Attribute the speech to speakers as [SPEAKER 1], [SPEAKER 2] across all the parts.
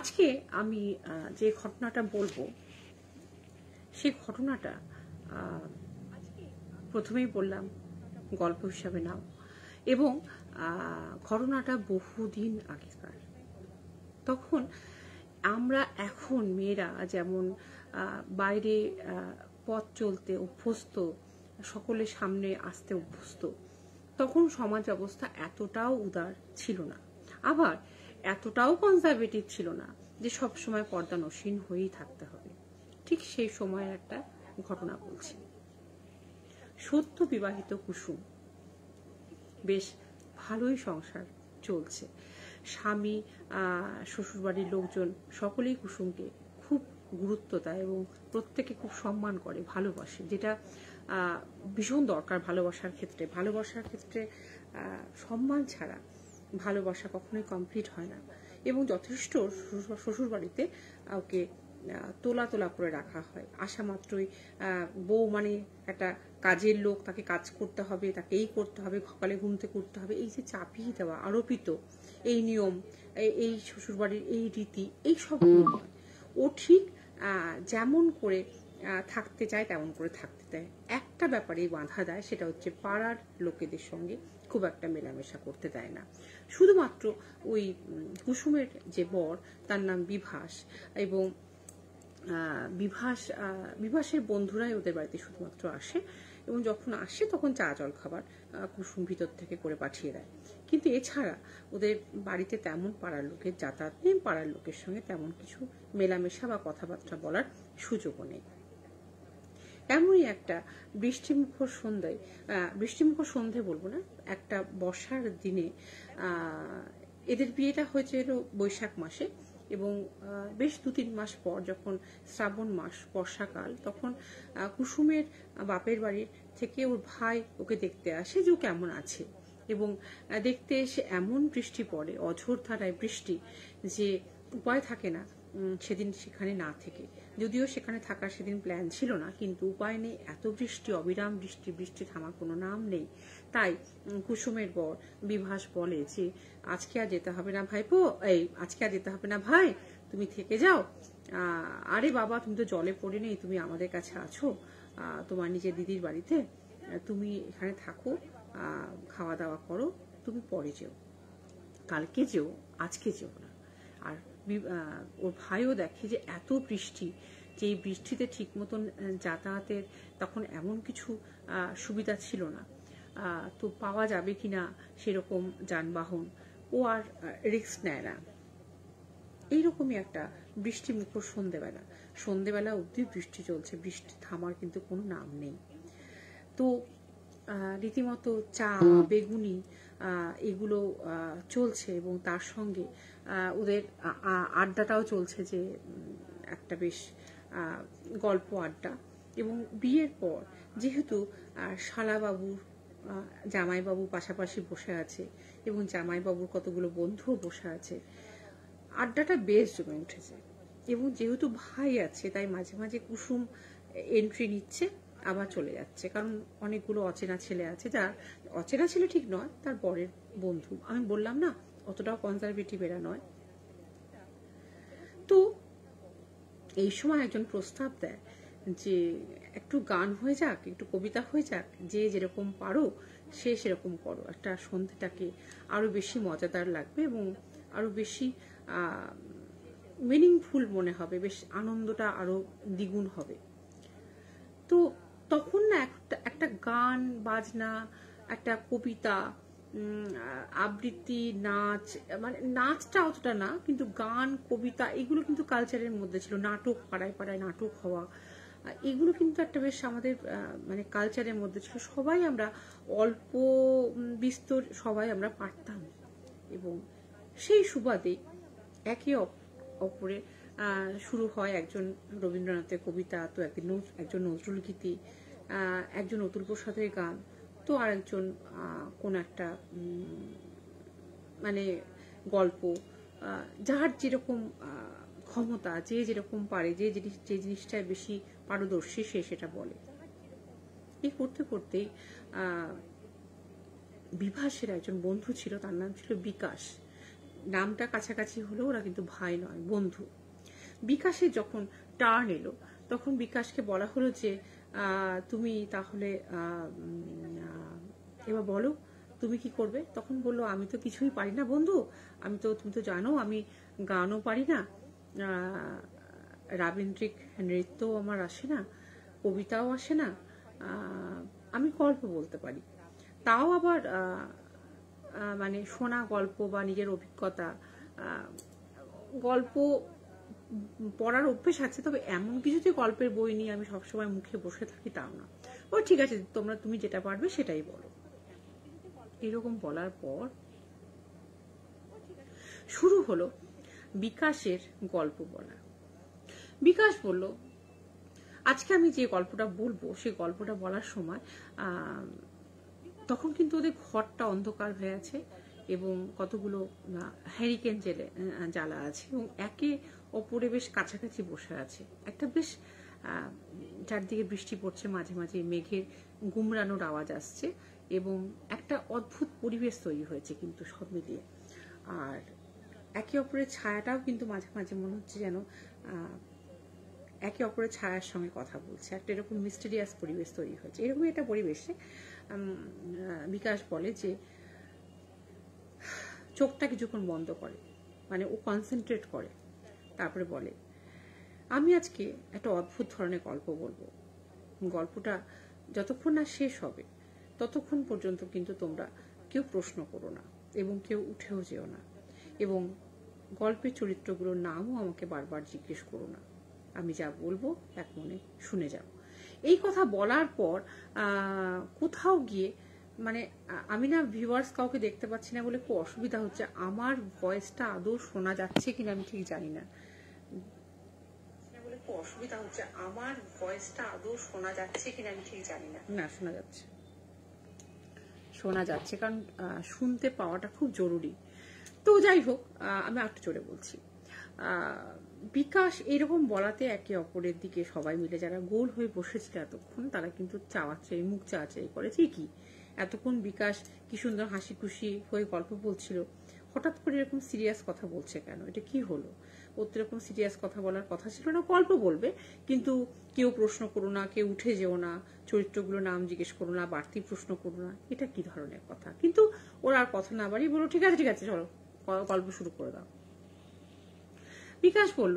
[SPEAKER 1] আজকে আমি যে ঘটনাটা বলবো সেই ঘটনাটা প্রথমেই বললাম গল্প হিসাবে নাও, এবং ঘটনাটা বহুদিন আগেকার। তখন আমরা এখন মেয়েরা যেমন বাইরে পথ চলতে অভ্যস্ত, সকলের সামনে আসতে অভ্যস্ত, তখন সমাজ ব্যবস্থা এতটাও উদার ছিল না, আবার এতটাও কনজারভেটিভ ছিল না যে সব সময় পর্দা নসীন হয়েই থাকতে হবে। ঠিক সেই সময়ের একটা ঘটনা বলছি। সদ্য বিবাহিত কুসুম, বেশ ভালোই সংসার চলছে। স্বামী, শ্বশুরবাড়ির লোকজন সকলেই কুসুমকে খুব গুরুত্ব দেয় এবং প্রত্যেকে খুব সম্মান করে, ভালোবাসে, যেটা ভীষণ দরকার ভালোবাসার ক্ষেত্রে। ভালোবাসার ক্ষেত্রে সম্মান ছাড়া ভালোবাসা কখনোই কমপ্লিট হয় না। এবং যথেষ্ট শ্বশুরবাড়িতে ওকে তোলা তোলা করে রাখা হয়। আসা মাত্রই বউ মানে একটা কাজের লোক, তাকে কাজ করতে হবে, তাকে এই করতে হবে, সকালে ঘুম থেকে উঠতে হবে, এই যে চাপিয়ে দেওয়া, আরোপিত এই নিয়ম, এই শ্বশুরবাড়ির এই রীতি, এই সবগুলো নয়। ও ঠিক যেমন করে থাকতে চায় তেমন করে থাকতে দেয়। একটা ব্যাপারেই বাধা দেয়, সেটা হচ্ছে পাড়ার লোকেদের সঙ্গে খুব একটা মেলামেশা করতে দেয় না। শুধুমাত্র ওই কুসুমের যে বর, তার নাম বিভাস, এবং বিভাসের বন্ধুরাই ওদের বাড়িতে শুধুমাত্র আসে, এবং যখন আসে তখন চা জল খাবার কুসুম ভিতর থেকে করে পাঠিয়ে দেয়। কিন্তু এছাড়া ওদের বাড়িতে তেমন পাড়ার লোকের যাতায়াত নেই, পাড়ার লোকের সঙ্গে তেমন কিছু মেলামেশা বা কথাবার্তা বলার সুযোগও নেই। এমনই একটা বৃষ্টিমুখর সন্ধ্যায়, বৃষ্টিমুখর সন্ধে বলবো না, একটা বর্ষার দিনে এদের বিয়েটা হয়েছিল বৈশাখ মাসে, এবং বেশ 2-3 মাস পর যখন শ্রাবণ মাস, বর্ষাকাল, তখন কুসুমের বাপের বাড়ির থেকে ওর ভাই ওকে দেখতে আসে যে ও কেমন আছে। এবং দেখতে এসে এমন বৃষ্টি পড়ে, অঝোর ধারায় বৃষ্টি, যে উপায় থাকে না সেদিন সেখানে না থেকে। যদিও সেখানে থাকার সেদিন প্ল্যান ছিল না, কিন্তু উপায় নেই, এত বৃষ্টি, অবিরাম বৃষ্টি, বৃষ্টি থামার কোনো নাম নেই। তাই কুসুমের বর বিভাস বলে যে আজকে আর যেতে হবে না ভাইপো, আজকে আর যেতে হবে না ভাই, তুমি থেকে যাও। আরে বাবা, তুমি তো জলে পড়ে নেই, তুমি আমাদের কাছে আছো, তোমার নিজের দিদির বাড়িতে, তুমি এখানে থাকো, খাওয়া দাওয়া করো, তুমি পরে যেও, কালকে যেও, আজকে যেও না। আর ওর ভাইও দেখে যে এত বৃষ্টি, যে এই বৃষ্টিতে ঠিক মতন যাতায়াতের তখন এমন কিছু সুবিধা ছিল না, তো পাওয়া যাবে কিনা সেরকম যানবাহন, ও আর রিস্ক নেয় না। এইরকমই একটা বৃষ্টিমুখর সন্ধেবেলা অবধি বৃষ্টি চলছে, বৃষ্টি থামার কিন্তু কোনো নাম নেই। তো রীতিমতো চা, বেগুনি এগুলো চলছে, এবং তার সঙ্গে ওদের আড্ডাটাও চলছে, যে একটা বেশ গল্প আড্ডা। এবং বিয়ের পর যেহেতু শালাবাবুর জামাইবাবু পাশাপাশি বসে আছে, এবং জামাইবাবুর কতগুলো বন্ধুও বসে আছে, আড্ডাটা বেশ জমে উঠেছে। এবং যেহেতু ভাই আছে, তাই মাঝে মাঝে কুসুম এন্ট্রি নিচ্ছে, আবার চলে যাচ্ছে, কারণ অনেকগুলো অচেনা ছেলে আছে, যা অচেনা ছেলে ঠিক নয়, তার বরের বন্ধু। আমি বললাম না, অতটাও কনজারভেটিভ এরা নয়। তো এই সময় একজন প্রস্তাব দেয় যে একটু গান হয়ে যাক, একটু কবিতা হয়ে যাক, যে যেরকম পারো সে সেরকম করো, একটা সন্ধ্যেটাকে আরো বেশি মজাদার লাগবে এবং আরো বেশি মিনিংফুল মনে হবে, বেশ আনন্দটা আরো দ্বিগুণ হবে। তো তখন না একটা গান বাজনা, একটা কবিতা, আবৃত্তি, নাচ, মানে নাচটা অতটা না, কিন্তু গান, কবিতা এগুলো কিন্তু কালচারের মধ্যে ছিল। নাটক, পাড়ায় পাড়ায় নাটক হওয়া, এগুলো কিন্তু একটা বেশ আমাদের মানে কালচারের মধ্যে ছিল। সবাই আমরা অল্প বিস্তর সবাই আমরা পারতাম, এবং সেই সুবাদে একে অপরে শুরু হয় একজন রবীন্দ্রনাথের কবিতা, তো একজন নজরুল গীতি, একজন অতুল প্রসাদের গান, তো আর একজন কোন একটা মানে গল্প, যার যেরকম ক্ষমতা, যে যেরকম পারে, যে জিনিসটায় বেশি পারদর্শী সে সেটা বলে। এই করতে করতে বিভাসের একজন বন্ধু ছিল, তার নাম ছিল বিকাশ। নামটা কাছাকাছি হলেও ওরা কিন্তু ভাই নয়, বন্ধু। বিকাশে যখন টার্ন এলো তখন বিকাশকে বলা হলো যে তুমি তাহলে এবার বলো তুমি কি করবে। তখন বললো আমি তো কিছুই পারি না বন্ধু, তুমি তো জানো আমি গানও পারি না, রাবীন্দ্রিক নৃত্যও আমার আসে না, কবিতাও আসে না, আমি গল্প বলতে পারি, তাও আবার মানে শোনা গল্প বা নিজের অভিজ্ঞতা, গল্প পড়ার অভ্যেস আছে, তবে এমন কিছু যে গল্পের বই নিয়ে আমি সবসময় মুখে বসে থাকি তাও না। ও ঠিক আছে, তুমি যেটা পারবে সেটাই বলো। এরকম বলার পর শুরু হলো বিকাশের গল্প বলা। বিকাশ বলল আজকে আমি যে গল্পটা বলবো সেই গল্পটা বলার সময় তখন কিন্তু ওদের ঘরটা অন্ধকার হয়ে আছে এবং কতগুলো হ্যারিকেন জ্বালা আছে এবং একে অপরে বেশ কাছাকাছি বসে আছে। একটা বেশ চারদিকে বৃষ্টি পড়ছে, মাঝে মাঝে মেঘের গুমরানোর আওয়াজ আসছে এবং একটা অদ্ভুত পরিবেশ তৈরি হয়েছে কিন্তু সব মিলিয়ে। আর একে অপরের ছায়াটাও কিন্তু মাঝে মাঝে মনে হচ্ছে যেন একে অপরের ছায়ার সঙ্গে কথা বলছে। একটা এরকম মিস্টেরিয়াস পরিবেশ তৈরি হয়েছে। এরকমই একটা পরিবেশে বিকাশ বলে যে চোখটা কিছুক্ষণ বন্ধ করে, মানে ও কনসেন্ট্রেট করে, তারপরে বলে আমি আজকে একটা অদ্ভুত ধরনের গল্প বলবো। গল্পটা যতক্ষণ না শেষ হবে ততক্ষণ পর্যন্ত কিন্তু তোমরা কেউ প্রশ্ন করো না এবং কেউ উঠেও যেও না, এবং গল্পের চরিত্রগুলোর নামও আমাকে বারবার জিজ্ঞেস করো না। আমি যা বলবো এক মনে শুনে যাও। এই কথা বলার পর কোথাও গিয়ে মানে আমি না ভিউয়ার্স কাউকে দেখতে পাচ্ছি না বলে খুব অসুবিধা হচ্ছে। আমার ভয়েসটা আদৌ শোনা যাচ্ছে কিনা আমি ঠিক জানি না, খুব অসুবিধা হচ্ছে। আমার ভয়েসটা আদৌ শোনা যাচ্ছে কিনা আমি ঠিক জানি না। না, শোনা যাচ্ছে কারণ শুনতে পাওয়াটা খুব জরুরি। তো যাই হোক, আমি একটু জোরে বলছি। বিকাশ এরকম বলাতে একে অপরের দিকে সবাই মিলে যারা গোল হয়ে বসেছিল এতক্ষণ তারা কিন্তু চাওয়াচাই, মুখ চাওয়াচাই করেছে। কি এতক্ষণ বিকাশ কি সুন্দর হাসি খুশি হয়ে গল্প বলছিল, হঠাৎ করে এরকম সিরিয়াস কথা বলছে কেন? এটা কি হলো? ওর তো এরকম সিরিয়াস কথা বলার কথা ছিল না, গল্প বলবে, কিন্তু কেউ প্রশ্ন করো না, কেউ উঠে যেও না, চরিত্রগুলো নাম জিজ্ঞেস করো না, বাড়তি প্রশ্ন করো না, এটা কি ধরনের কথা? কিন্তু ওরা আর কথা না বাড়িয়ে বললো ঠিক আছে চলো গল্প শুরু করে দাও। বিকাশ বলল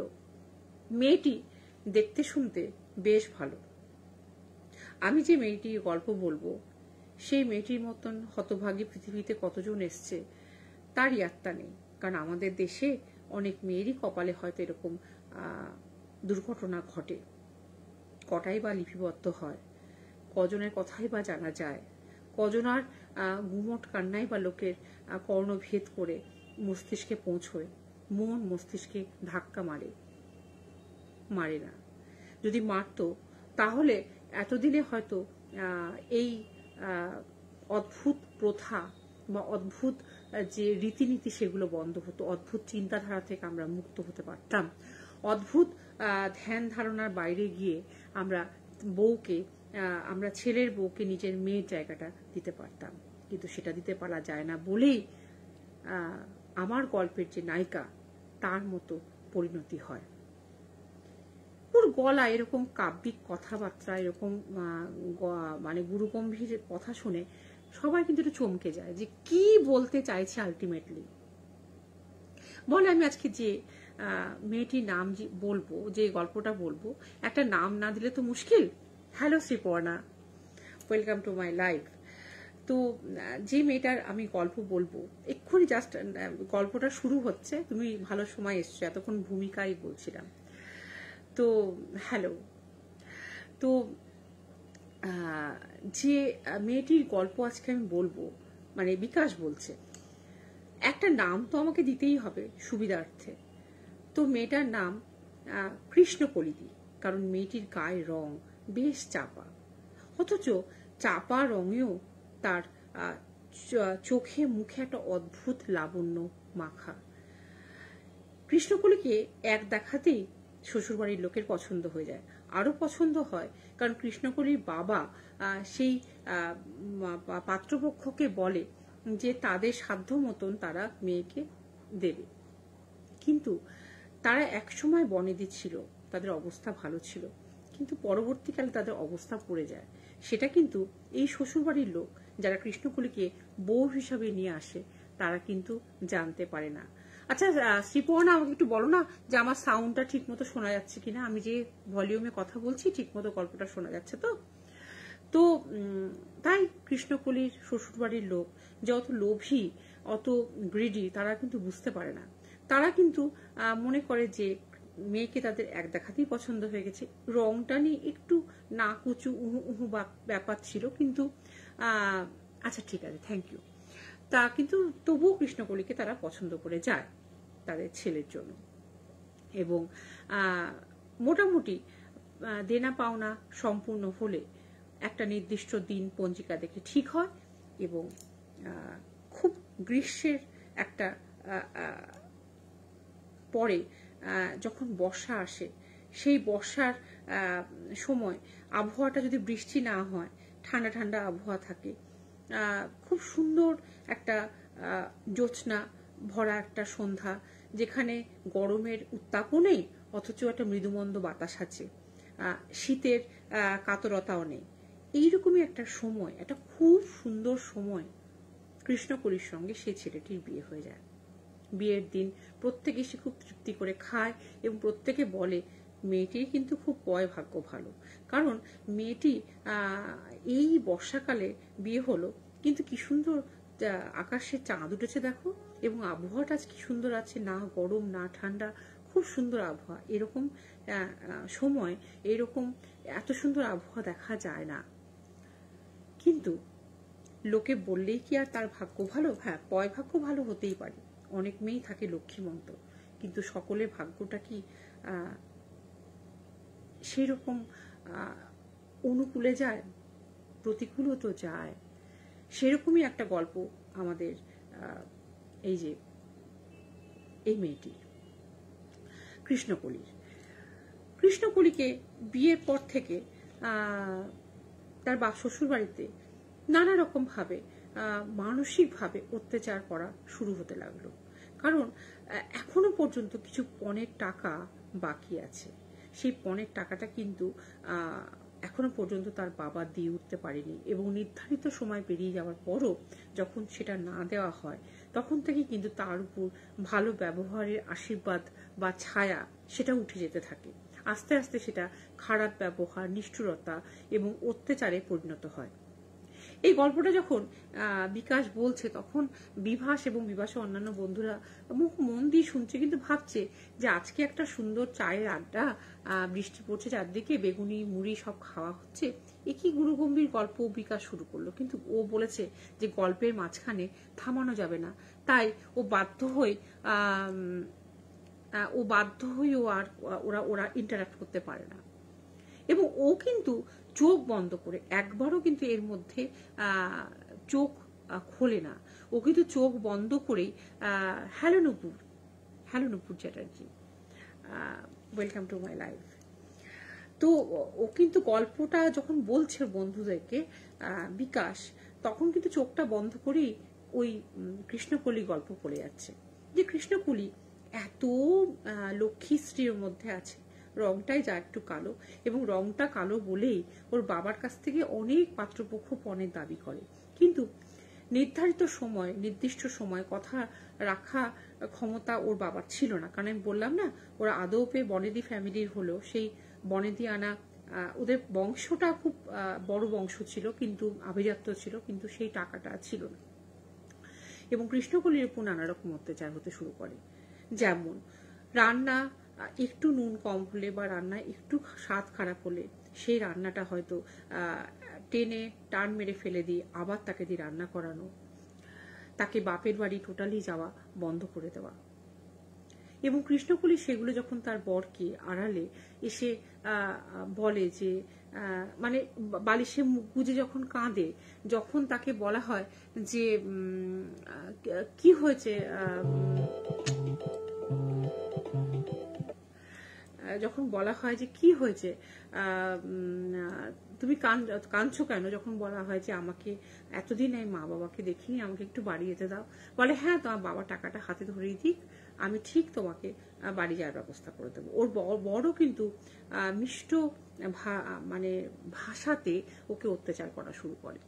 [SPEAKER 1] মেয়েটি দেখতে শুনতে বেশ ভালো, আমি যে মেয়েটির গল্প বলবো সেই মেয়েটির মতন হতভাগী পৃথিবীতে কতজন এসছে তার ইয়াত্তা নেই। কারণ আমাদের দেশে অনেক মেয়েরই কপালে হয়তো এরকম দুর্ঘটনা ঘটে, কটাই বা লিপিবদ্ধ হয়, কজনের কথাই বা জানা যায়, কজনার গুমট কান্নাই বা লোকের কর্ণভেদ করে মস্তিষ্কে পৌঁছয়, মন মস্তিষ্কে ধাক্কা মারে না। যদি মারত তাহলে এতদিনে হয়তো এই অদ্ভুত প্রথা বা অদ্ভুত যে রীতিনীতি সেগুলো বন্ধ হতো, অদ্ভুত চিন্তাধারা থেকে আমরা মুক্ত হতে পারতাম, অদ্ভুত ধ্যান ধারণার বাইরে গিয়ে আমরা ছেলের বউকে নিজের মেয়ের জায়গাটা দিতে পারতাম। কিন্তু সেটা দিতে পারা যায় না বলেই আমার গল্পের যে নায়িকা তার মতো পরিণতি হয়। ওর গলা এরকম কাব্যিক কথাবার্তা, এরকম মানে গুরুগম্ভীর কথা শুনে সবাই কিন্তু একটু চমকে যায় যে কি বলতে চাইছে আলটিমেটলি। বলে আমি আজকে যে মেয়েটির নাম বলবো, যে গল্পটা বলবো, একটা নাম না দিলে তো মুশকিল। Hello Sriparna, welcome to my life. তো যে মেয়েটার আমি গল্প বলবো, এক্ষুনি জাস্ট গল্পটা শুরু হচ্ছে, তুমি ভালো সময় এসছো, এতক্ষণ ভূমিকাই বলছিলাম। তো হ্যালো। তো যে মেয়েটির গল্প আজকে আমি বলবো, মানে বিকাশ বলছে একটা নাম তো আমাকে দিতেই হবে সুবিধার্থে। তো মেয়েটার নাম কৃষ্ণকলিদি, কারণ মেয়েটির গায়ের রং বেশ চাপা, অথচ চাপা রঙেও তার চোখে মুখে একটা অদ্ভুত লাবণ্য মাখা। কৃষ্ণকলিকে এক দেখাতেই শ্বশুরবাড়ির লোকের পছন্দ হয়ে যায়, আরো পছন্দ হয় কারণ কৃষ্ণকলির বাবা সেই পাত্রপক্ষকে বলে যে তাদের সাধ্য মতন তারা মেয়েকে দেবে। কিন্তু তারা একসময় বনেদি ছিল, তাদের অবস্থা ভালো ছিল, কিন্তু পরবর্তীকালে তাদের অবস্থা পড়ে যায়। সেটা কিন্তু এই শ্বশুরবাড়ির লোক যারা কৃষ্ণকলিকে বউ হিসাবে নিয়ে আসে তারা কিন্তু জানতে পারে না। আচ্ছা শ্রীপর্ণা, আমাকে একটু বলো না যে আমার সাউন্ডটা ঠিক মতো শোনা যাচ্ছে কিনা, আমি যে ভলিউমে কথা বলছি ঠিক মতো গল্পটা শোনা যাচ্ছে তো? তো তাই কৃষ্ণকলির শ্বশুরবাড়ির লোক যে অত লোভী, অত গ্রিডি, তারা কিন্তু বুঝতে পারে না। তারা কিন্তু মনে করে যে মেয়েকে তাদের এক দেখাতেই পছন্দ হয়ে গেছে। রংটা নিয়ে একটু না কুচু উহু উহু ব্যাপার ছিল, কিন্তু আচ্ছা ঠিক আছে, থ্যাংক ইউ। তা কিন্তু তবুও কৃষ্ণকলিকে তারা পছন্দ করে যায় তাদের ছেলের জন্য। এবং মোটামুটি দেনা পাওনা সম্পূর্ণ হলে একটা নির্দিষ্ট দিন পঞ্জিকা দেখে ঠিক হয়, এবং খুব গ্রীষ্মের একটা পরে যখন বর্ষা আসে, সেই বর্ষার সময় আবহাওয়াটা যদি বৃষ্টি না হয়, ঠান্ডা ঠান্ডা আবহাওয়া থাকে, খুব সুন্দর একটা জ্যোৎস্না ভরা একটা সন্ধ্যা, যেখানে গরমের উত্তাপও নেই অথচ একটা মৃদুমন্দ বাতাস আছে, শীতের কাতরতাও নেই। এইরকমই একটা সময়, একটা খুব সুন্দর সময় কৃষ্ণকলির সঙ্গে সেই ছেলেটির বিয়ে হয়ে যায়। বিয়ের দিন প্রত্যেকে সে খুব তৃপ্তি করে খায় এবং প্রত্যেকে বলে মেয়েটির কিন্তু খুব পয় ভাগ্য ভালো, কারণ মেয়েটি এই বর্ষাকালে বিয়ে হলো, কিন্তু কি সুন্দর আকাশে চাঁদ উঠেছে দেখো, এবং আবহাওয়াটা আজ কি সুন্দর আছে, না গরম না ঠান্ডা, খুব সুন্দর আবহাওয়া। এরকম সময় এরকম এত সুন্দর আবহাওয়া দেখা যায় না। কিন্তু লোকে বললেই কি আর তার ভাগ্য ভালো? হ্যাঁ, পয় ভাগ্য ভালো হতেই পারে, অনেক মেয়েই থাকে লক্ষ্মীমন্ত, কিন্তু সকলের ভাগ্যটা কি সেই রকম অনুকূলে যায়? প্রতিকূলও তো যায়। সেরকমই একটা গল্প আমাদের এই যে এই মেয়েটি কৃষ্ণকলির। কৃষ্ণকলিকে বিয়ের পর থেকে তার শ্বশুর বাড়িতে নানা রকম ভাবে মানসিকভাবে অত্যাচার করা শুরু হতে লাগলো, কারণ এখনো পর্যন্ত কিছু পণের টাকা বাকি আছে। সেই পণের টাকাটা কিন্তু এখনো পর্যন্ত তার বাবা দিয়ে উঠতে পারেনি, এবং নির্ধারিত সময় পেরিয়ে যাওয়ার পরও যখন সেটা না দেওয়া হয়, তখন থেকে কিন্তু তার উপর ভালো ব্যবহারের আশীর্বাদ বা ছায়া সেটা উঠে যেতে থাকে। আস্তে আস্তে সেটা খারাপ ব্যবহার, নিষ্ঠুরতা এবং অত্যাচারে পরিণত হয়। এই গল্পটা যখন বিকাশ বলছে, তখন বিভাস এবং বিভাসের অন্যান্য বন্ধুরা মুখ মন দিয়ে শুনছে, কিন্তু ভাবছে যে আজকে একটা সুন্দর চায়ের আড্ডা, বৃষ্টি পড়ছে চারদিকে, বেগুনি মুড়ি সব খাওয়া হচ্ছে, এ কি গুরুগম্ভীর গল্প বিকাশ শুরু করলো। কিন্তু ও বলেছে যে গল্পের মাঝখানে থামানো যাবে না, তাই ও বাধ্য হয়ে আর ওরা ইন্টারাক্ট করতে পারে না। এবং ও কিন্তু চোখ বন্ধ করে, একবারও কিন্তু এর মধ্যে চোখ খোলে না। ও কিন্তু চোখ বন্ধ করেই hello Nupur Chatterjee, welcome to my life. তো ও কিন্তু গল্পটা যখন বলছে বন্ধুদেরকে বিকাশ, তখন কিন্তু চোখটা বন্ধ করেই ওই কৃষ্ণকলি গল্প পড়ে যাচ্ছে, যে কৃষ্ণকলি এত লক্ষ্মী স্ত্রীর মধ্যে আছে, রংটাই যা একটু কালো, এবং রংটা কালো বলেই ওর বাবার কাছ থেকে অনেক পাত্রপক্ষ পণের দাবি করে, কিন্তু নির্ধারিত সময়, নির্দিষ্ট সময় কথা রাখা ক্ষমতা ওর বাবার ছিল না। কারণ আমি বললাম না, ওরা আদৌপে বনেদি ফ্যামিলির হলো, সেই বনেদি আনা ওদের বংশটা খুব বড় বংশ ছিল, কিন্তু আভিজাত্য ছিল, কিন্তু সেই টাকাটা ছিল না। এবং কৃষ্ণকলির উপর নানা রকম অত্যাচার হতে শুরু করে, যেমন রান্না একটু নুন কম হলে বা রান্না একটু স্বাদ খারাপ হলে সেই রান্নাটা হয়তো টেনে টান মেরে ফেলে দিয়ে আবার তাকে দিয়ে রান্না করানো, তাকে বাপের বাড়ি টোটালি যাওয়া বন্ধ করে দেওয়া। এবং কৃষ্ণকলি সেগুলো যখন তার বরকে আড়ালে এসে বলে যে, মানে বালিশে মুখ গুজে যখন কাঁদে, যখন তাকে বলা হয় যে কি হয়েছে, যখন বলা হয় যে কি হয়েছে, তুমি কাঁদছো কেন যখন বলা হয় যে আমাকে এতদিন এই মা বাবাকে দেখিনি, আমাকে একটু বাড়ি যেতে দাও। বলে হ্যাঁ, তোমার বাবা টাকাটা হাতে ধরেই দিক, আমি ঠিক তোমাকে বাড়ি যাওয়ার ব্যবস্থা করে দেবো। ওর বড় কিন্তু মিষ্ট মানে ভাষাতে ওকে অত্যাচার করা শুরু করে।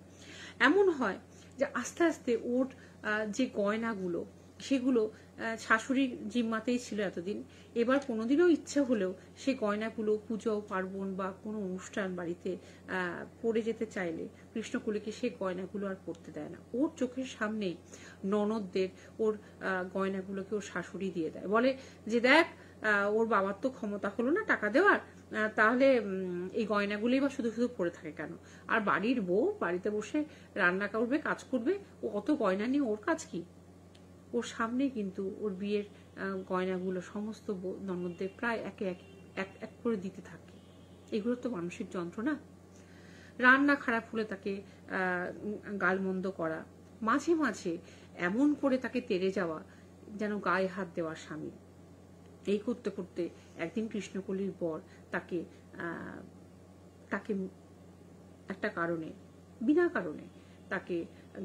[SPEAKER 1] এমন হয় যে আস্তে আস্তে ওর যে গয়নাগুলো সেগুলো শাশুড়ির জিম্মাতেই ছিল এতদিন। এবার কোনোদিনও ইচ্ছে হলেও সেই গয়নাগুলো পুজো পার্বণ বা কোনো অনুষ্ঠান বাড়িতে পরে যেতে চাইলে কৃষ্ণকুলীকে সেই গয়নাগুলো আর পরতে দেয় না। ওর চোখের সামনেই ননদদের ওর গয়নাগুলোকে ওর শাশুড়ি দিয়ে দেয়, বলে যে দেখ ওর বাবার তো ক্ষমতা হলো না টাকা দেওয়ার, তাহলে এই গয়নাগুলোই বা শুধু শুধু পরে থাকে কেন? আর বাড়ির বউ বাড়িতে বসে রান্না করবে, কাজ করবে, ও অত গয়না নিয়ে ওর কাজ কি? ওর সামনে কিন্তু ওর বিয়ের গয়নাগুলো সমস্ত ননদদের প্রায় একে এক করে দিতে থাকে। এগুলো তো মানসিক যন্ত্রণা। রান্না খারাপ হলে তাকে গালমন্দ করা, মাঝে মাঝে এমন করে তাকে তেড়ে যাওয়া যেন গায়ে হাত দেওয়ার স্বামী। এই করতে করতে একদিন কৃষ্ণকলির বর তাকে তাকে একটা কারণে, বিনা কারণে তাকে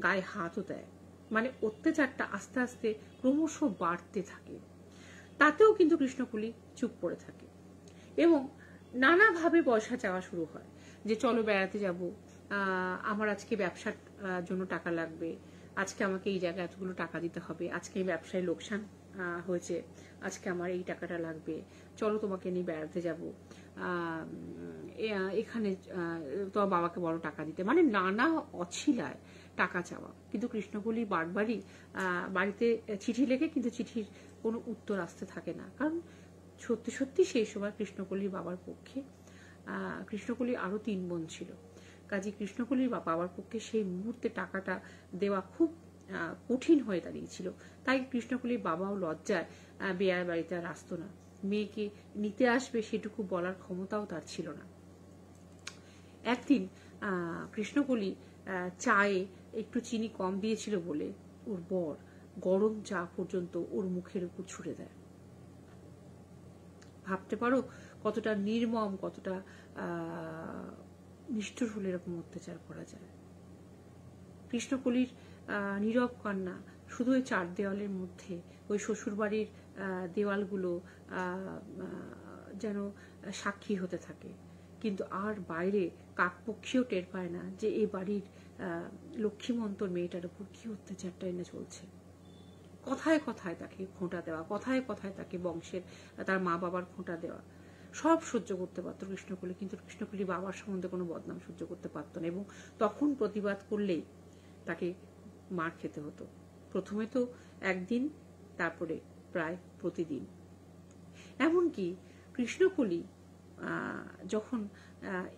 [SPEAKER 1] গায়ে হাতও দেয়। মানে অত্যাচারটা আস্তে আস্তে ক্রমশ বাড়তে থাকে। তাতেও কিন্তু কৃষ্ণকলি চুপ করে থাকে এবং নানাভাবে পয়সা চাওয়া শুরু হয় যে চলো বেড়াতে যাব, আমার আজকে ব্যবসার জন্য টাকা লাগবে, আজকে আমাকে এই জায়গায় এতগুলো টাকা দিতে হবে, আজকে এই ব্যবসায় লোকসান হয়েছে, আজকে আমার এই টাকাটা লাগবে, চলো তোমাকে নিয়ে বেড়াতে যাব, এখানে তোমার বাবাকে বড় টাকা দিতে। মানে নানা অছিলায় টাকা চাওয়া। কিন্তু কৃষ্ণকলি বারবারই বাড়িতে চিঠি লেখে, কিন্তু চিঠির কোনো উত্তর আসতে থাকে না। কারণ সত্যি সত্যি সেই সময় কৃষ্ণকলির বাবার পক্ষে, কৃষ্ণকলির আরো 3 বোন ছিল, কাজে কৃষ্ণকলির বাবার পক্ষে সেই মুহূর্তে টাকাটা দেওয়া খুব কঠিন হয়ে দাঁড়িয়েছিল। তাই কৃষ্ণকলির বাবাও লজ্জায় বেয়ার বাড়িতে আর আসতো না। মেয়েকে নিতে আসবে সেটুকু বলার ক্ষমতাও তার ছিল না। একদিন কৃষ্ণকলি চায়ে একটু চিনি কম দিয়েছিল বলে ওর বর গরম চা পর্যন্ত ওর মুখের উপর ছুড়ে দেয়। ভাবতে পারো কতটা নির্মম, কতটা নিষ্ঠুর হলে এরকম অত্যাচার করা যায়। কৃষ্ণকলির নীরব কান্না শুধু ওই 4 দেওয়ালের মধ্যে, ওই শ্বশুরবাড়ির দেওয়ালগুলো যেন সাক্ষী হতে থাকে। কিন্তু আর বাইরে কাকপক্ষীও টের পায় না যে এই বাড়ির লক্ষ্মীমন্তর মেয়েটার উপর কি অত্যাচারটা এনে চলছে। কথায় কথায় তাকে খোঁটা দেওয়া, কথায় কথায় তাকে বংশের তার মা বাবার খোঁটা দেওয়া, সব সহ্য করতে পারত কৃষ্ণকলি। কিন্তু কৃষ্ণকলি বাবার সম্বন্ধে কোনো বদনাম সহ্য করতে পারত না এবং তখন প্রতিবাদ করলেই তাকে মার খেতে হতো। প্রথমে তো একদিন, তারপরে প্রায় প্রতিদিন। এমনকি কৃষ্ণকলি যখন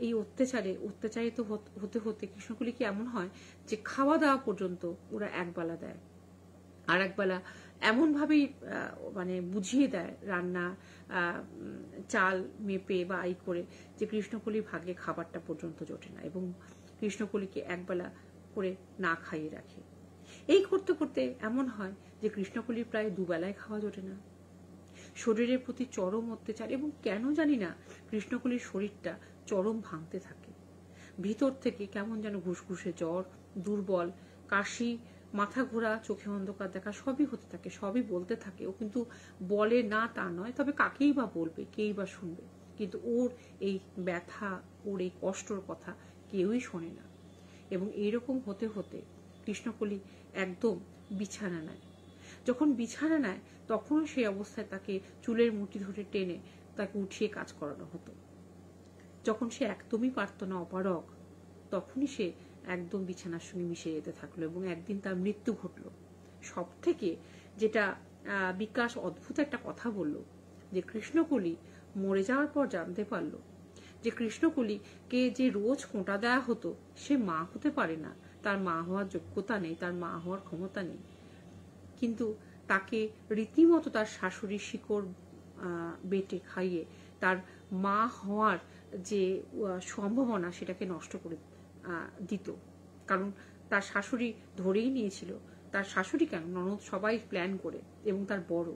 [SPEAKER 1] এই অত্যাচারিত হতে হতে কৃষ্ণকলি কি এমন হয় যে খাওয়া দাওয়া পর্যন্ত ওরা একবেলা দেয়, আর একবেলা এমন ভাবেই মানে বুঝিয়ে দেয় রান্না, চাল মেপে বা আই করে, যে কৃষ্ণকলির ভাগ্যে খাবারটা পর্যন্ত জোটে না এবং কৃষ্ণকলিকে একবেলা করে না খাইয়ে রাখে। এই করতে করতে এমন হয় যে কৃষ্ণকলির প্রায় 2 বেলায় খাওয়া জোটে না। শরীরের প্রতি চরম অত্যাচার এবং কেন জানি না কৃষ্ণকলির শরীরটা চরম ভাঙতে থাকে। ভিতর থেকে কেমন যেন ঘুষঘুষে জ্বর, দুর্বল, কাশি, মাথা ঘোরা, চোখে অন্ধকার দেখা সবই হতে থাকে, সবই বলতে থাকে। ও কিন্তু বলে না তা নয়, তবে কাকেই বা বলবে, কেই বা শুনবে। কিন্তু ওর এই ব্যথা, ওর এই কষ্টর কথা কেউই শোনে না। এবং এইরকম হতে হতে কৃষ্ণকলি একদম বিছানা নেয়। যখন বিছানা নেয় তখনও সেই অবস্থায় তাকে চুলের মুঠি ধরে টেনে তাকে উঠিয়ে কাজ করানো হতো। যখন সে একদমই পারত না, অপারগ, তখনই সে একদম বিছানার সঙ্গে মিশে যেতে থাকলো এবং একদিন তার মৃত্যু ঘটলো। সব থেকে যেটা বিকাশ অদ্ভুত একটা কথা বলল, যে কৃষ্ণকলি মরে যাওয়ার পর জানতে পারলো যে কৃষ্ণকলিকে যে রোজ খোঁটা দেওয়া হতো সে মা হতে পারে না, তার মা হওয়ার যোগ্যতা নেই, তার মা হওয়ার ক্ষমতা নেই। কিন্তু তাকে রীতিমতো তার শাশুড়ির শিকড় বেটে খাইয়ে তার মা হওয়ার যে সম্ভাবনা সেটাকে নষ্ট করে দিত। কারণ তার শাশুড়ি ধরেই নিয়েছিল, তার শাশুড়ি কেন, ননদ সবাই প্ল্যান করে এবং তার বড়,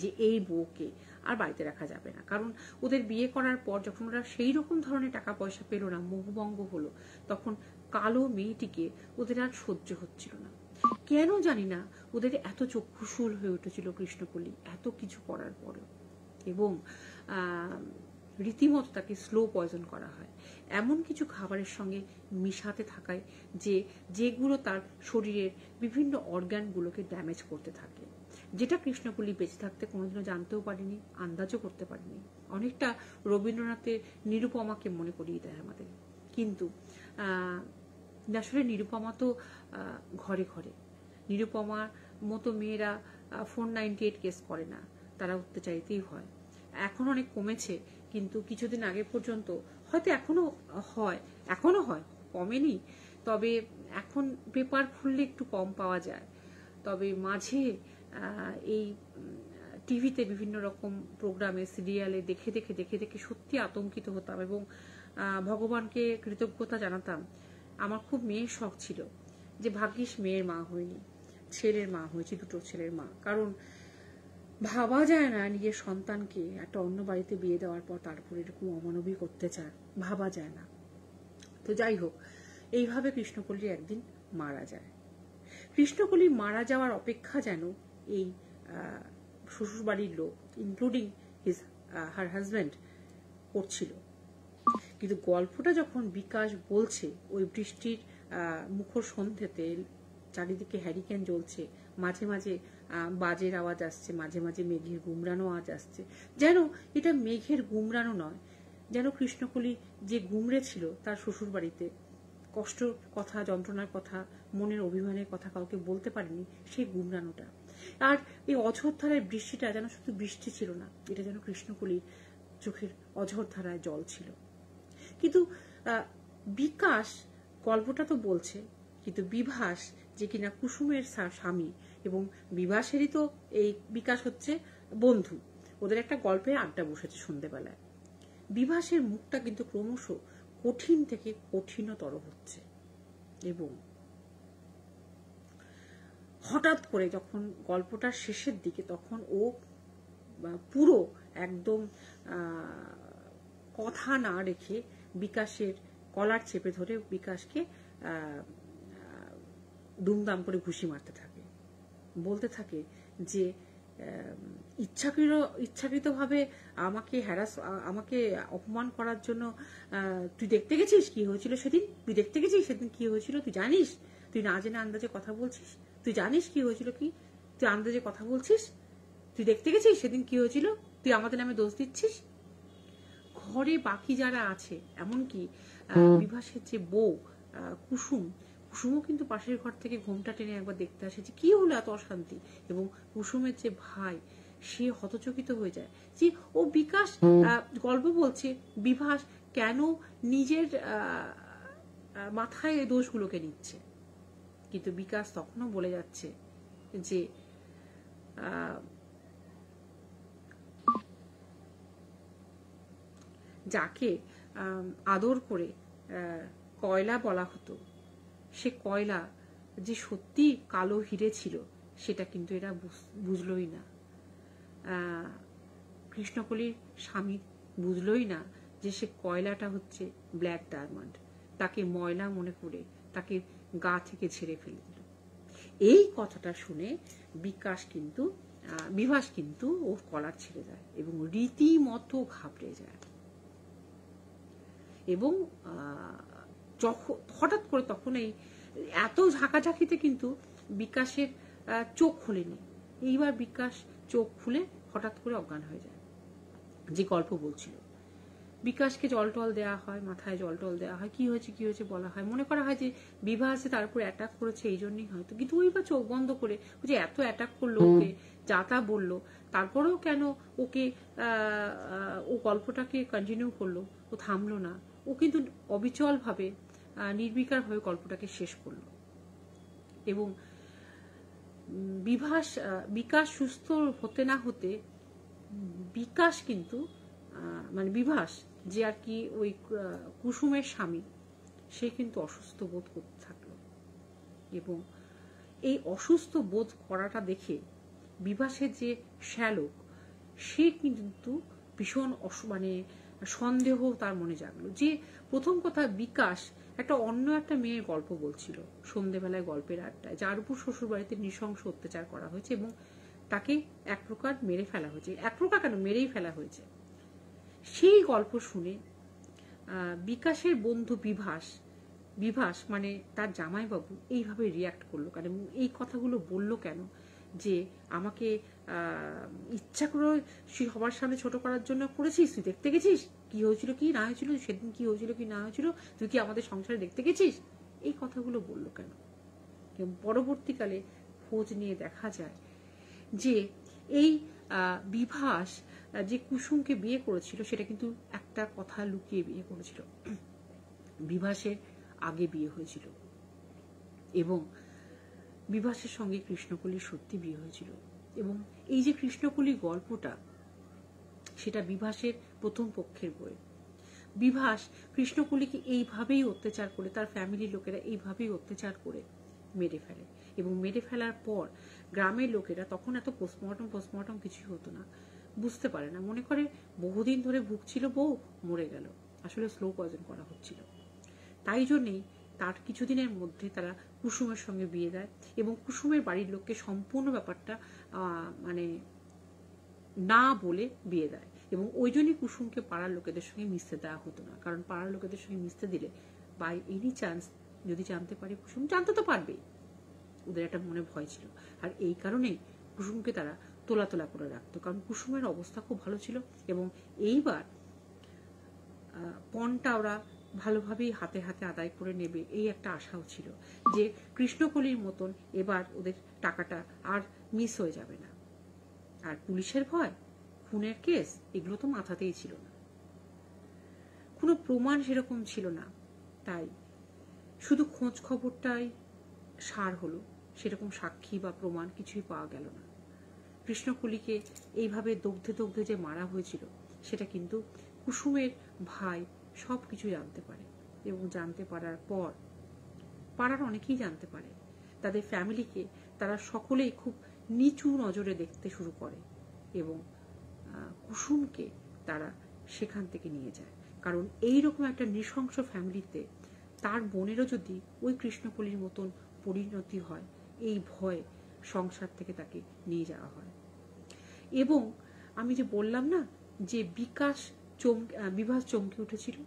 [SPEAKER 1] যে এই বউকে আর বাড়িতে রাখা যাবে না, কারণ ওদের বিয়ে করার পর যখন ওরা সেই রকম ধরনের টাকা পয়সা পেল না, মোহভঙ্গ হলো, তখন কালো মেয়েটিকে ওদের আর সহ্য হচ্ছিল না। কেন জানি না ওদের এত চক্ষুশূল হয়ে উঠেছিল কৃষ্ণকলি এত কিছু করার পরেও, এবং রীতিমতো তাকে স্লো পয়জন করা হয় এমন কিছু খাবারের সঙ্গে মিশাতে থাকায় যেগুলো তার শরীরের বিভিন্ন অর্গানগুলোকে ড্যামেজ করতে থাকে, যেটা কৃষ্ণকলি বেঁচে থাকতে কোনোদিনও জানতেও পারিনি, আন্দাজও করতে পারিনি। অনেকটা রবীন্দ্রনাথের নিরুপমাকে মনে করিয়ে দেয় আমাদের। কিন্তু আসলে নিরুপমা তো ঘরে ঘরে, নিরুপমার মতো মেয়েরা 498 কেস করে না, তারা অত্যাচারিতই হয়। এখন অনেক কমেছে, কিন্তু কিছুদিন আগে পর্যন্ত হয়তো এখনো হয়, কমেনি, তবে এখন পেপার খুললে একটু কম পাওয়া যায়। তবে মাঝে এই টিভিতে বিভিন্ন রকম প্রোগ্রামে, সিরিয়ালে দেখে দেখে দেখে দেখে সত্যি আতঙ্কিত হতাম এবং ভগবানকে কৃতজ্ঞতা জানাতাম। আমার খুব মেয়ের শখ ছিল যে ভাগ্যিস মেয়ের মা হয়নি, ছেলের মা হয়েছে, দুটো ছেলের মা। কারণ ভাবা যায় না নিজের সন্তানকে একটা অন্য বাড়িতে বিয়ে দেওয়ার পর তারপর এরকম অমানবিক অত্যাচার, ভাবা যায় না। তো যাই হোক, এইভাবে কৃষ্ণকলি একদিন মারা যায়। কৃষ্ণকলি মারা যাওয়ার অপেক্ষা যেন এই শ্বশুরবাড়ির লোক, ইনক্লুডিং হার হাজব্যান্ড, করছিল। কিন্তু গল্পটা যখন বিকাশ বলছে, ওই বৃষ্টির মুখর সন্ধ্যেতে চারিদিকে হ্যারিকেন জ্বলছে, মাঝে মাঝে বাজের আওয়াজ আসছে, মাঝে মাঝে মেঘের গুমরানো আওয়াজ আসছে, যেন এটা মেঘের গুমরানো নয়, যেন কৃষ্ণকলি যে গুমড়ে ছিল তার শ্বশুর বাড়িতে, কষ্ট কথা, যন্ত্রণার কথা, মনের অভিমানের কথা কাউকে বলতে পারেনি, সেই গুমরানোটা। আর এই অঝোর ধারায় বৃষ্টিটা যেন শুধু বৃষ্টি ছিল না, এটা যেন কৃষ্ণকলির চোখের অঝোর ধারায় জল ছিল। কিন্তু বিকাশ গল্পটা তো বলছে, কিন্তু বিভাস যে কিনা কুসুমের স্বামী, এবং বিভাসেরই তো এই বিকাশ হচ্ছে বন্ধু, ওদের একটা গল্পে আড্ডা বসেছে সন্ধ্যেবেলায়। বিভাসের মুখটা কিন্তু ক্রমশ কঠিন থেকে কঠিনতর হচ্ছে, এবং হঠাৎ করে যখন গল্পটার শেষের দিকে, তখন ও পুরো একদম কথা না রেখে বিকাশের কলার চেপে ধরে বিকাশকে দুমদাম করে ঘুষি মারতে থাকে, বলতে থাকে যে ইচ্ছাকৃতভাবে আমাকে অপমান করার জন্য তুই দেখতে গেছিস কি হয়েছিল সেদিন, তুই দেখতে গেছিস সেদিন কি হয়েছিল, তুই জানিস, তুই না জেনে আন্দাজে কথা বলছিস, তুই জানিস কি হয়েছিল, কি তুই আন্দাজে কথা বলছিস, তুই দেখতে গেছিস সেদিন কি হয়েছিল, তুই আমাদের নামে দোষ দিচ্ছিস। ঘরে বাকি যারা আছে, এমনকি বিভাসের যে বউ কুসুমও কিন্তু পাশের ঘর থেকে ঘোমটা টেনে একবার দেখতে আসে যে কি হলো এত অশান্তি, এবং কুসুমের যে ভাই, সে হতচকিত হয়ে যায় যে ও বিকাশ গল্প বলছে বিভাস কেন নিজের মাথায় এই দোষগুলোকে নিচ্ছে। কিন্তু বিকাশ তখনও বলে যাচ্ছে যে যাকে আদর করে কয়লা বলা হতো, সে কয়লা যে সত্যি কালো হিরে ছিল সেটা কিন্তু এরা বুঝলই না। কৃষ্ণকলির স্বামী বুঝলই না যে সে কয়লাটা হচ্ছে ব্ল্যাক ডায়মন্ড, তাকে ময়লা মনে করে তাকে গা থেকে ঝেড়ে ফেলে দিল। এই কথাটা শুনে বিভাস কিন্তু ওর কলার ছেড়ে দেয় এবং রীতিমতো ঘাবড়ে যায়, এবং হঠাৎ করে তখন এই এত ঝাঁকাঝাঁকিতে কিন্তু বিকাশের চোখ খুলেনি। এইবার বিকাশ চোখ খুলে হঠাৎ করে অজ্ঞান হয়ে যায়। যে গল্প বলছিল, বিকাশকে জল টল দেওয়া হয়, মাথায় জল টল দেওয়া হয়, কি হয়েছে বলা হয়, মনে করা হয় যে বিভাসে তার উপর অ্যাটাক করেছে এই জন্যই হয়তো। কিন্তু ওই বা চোখ বন্ধ করে ও যে এত অ্যাটাক করলো, ওকে যা তা বললো, তারপরেও কেন ওকে ও গল্পটাকে কন্টিনিউ করলো, ও থামলো না, ও কিন্তু অবিচল ভাবে নির্বিকার ভাবে গল্পটাকে শেষ করলো। এবং বিকাশ সুস্থ হতে না হতে বিকাশ কিন্তু বিভাস যে আর কি ওই কুসুমের স্বামী, সে কিন্তু অসুস্থ বোধ করতে থাকলো, এবং এই অসুস্থ বোধ করাটা দেখে বিভাসের যে শ্যালক সে কিন্তু ভীষণ মানে সন্দেহ তার মনে জাগলো। যে প্রথম কথা, বিকাশ অন্য একটা মেয়ের গল্প বলছিল সন্ধেবেলায় গল্পের আড্ডায়, যার উপর শ্বশুর বাড়িতে নৃশংস অত্যাচার করা হয়েছে এবং তাকে এক প্রকার মেরে ফেলা হয়েছে, এক প্রকার কেন, মেরেই ফেলা হয়েছে। সেই গল্প শুনে বিকাশের বন্ধু বিভাস মানে তার জামাইবাবু এইভাবে রিয়াক্ট করলো কেন, এবং এই কথাগুলো বললো কেন, যে আমাকে ইচ্ছা করে সবার সামনে ছোট করার জন্য করেছিস, তুই দেখতে গেছিস কি হয়েছিল কি না হয়েছিল, সেদিন কি হয়েছিল কি না হয়েছিল, তুই কি আমাদের সংসারে দেখতে গেছিস, এই কথাগুলো বললো কেন। এবং পরবর্তীকালে খোঁজ নিয়ে দেখা যায় যে এই বিভাস যে কুসুমকে বিয়ে করেছিল সেটা কিন্তু একটা কথা লুকিয়ে বিয়ে করেছিল। বিভাসের আগে বিয়ে হয়েছিল এবং বিভাসের সঙ্গে কৃষ্ণকলির সত্যি বিয়ে হয়েছিল। এবং এই যে কৃষ্ণকলি গল্পটা, সেটা বিভাসের প্রথম পক্ষের বই। বিভাস কৃষ্ণকলিকে এইভাবেই অত্যাচার করে, তার ফ্যামিলির লোকেরা এইভাবেই অত্যাচার করে মেরে ফেলে। এবং মেরে ফেলার পর গ্রামের লোকেরা, তখন এত পোস্টমর্টম কিছুই হতো না, বুঝতে পারে না, মনে করে বহুদিন ধরে ভুগছিল বউ, মরে গেল, আসলে স্লো পয়জন করা হচ্ছিল। তাই জন্যেই তার কিছুদিনের মধ্যে তারা কুসুমের সঙ্গে বিয়ে দেয় এবং কুসুমের বাড়ির লোককে সম্পূর্ণ ব্যাপারটা মানে না বলে বিয়ে দেয়। এবং ওই জন্যই কুসুমকে পাড়ার লোকেদের সঙ্গে মিশতে দেওয়া হতো না, কারণ পাড়ার লোকেদের সঙ্গে মিশতে দিলে বাই এনি চান্স যদি জানতে পারে, কুসুম জানতে তো পারবেই, ওদের একটা মনে ভয় ছিল। আর এই কারণেই কুসুমকে তারা তোলা করে রাখতো, কারণ কুসুমের অবস্থা খুব ভালো ছিল এবং এইবার পণটা ওরা ভালোভাবেই হাতে হাতে আদায় করে নেবে, এই একটা আশাও ছিল যে কৃষ্ণকলির মতন এবার ওদের টাকাটা আর মিস হয়ে যাবে না। আর পুলিশের ভয়, খুনের কেস, এগুলো তো মাথাতেই ছিল না, কোনো প্রমাণ সেরকম ছিল না, তাই শুধু খোঁজ খবরটাই সার হলো, সেরকম সাক্ষী বা প্রমাণ কিছুই পাওয়া গেল না। কৃষ্ণকলিকে এইভাবে দগ্ধে যে মারা হয়েছিল সেটা কিন্তু কুসুমের ভাই সবকিছু জানতে পারে এবং জানতে পারার পর পাড়ার অনেকেই জানতে পারে, তাদের ফ্যামিলিকে তারা সকলেই খুব নিচু নজরে দেখতে শুরু করে এবং কুসুমকে তারা সেখান থেকে নিয়ে যায়। কারণ এইরকম একটা নৃশংস ফ্যামিলিতে তার বোনেরও যদি ওই কৃষ্ণকলির মতন পরিণতি হয়, এই ভয়ে সংসার থেকে তাকে নিয়ে যাওয়া হয়। এবং আমি যে বললাম না যে বিভাস চমকে উঠেছিল,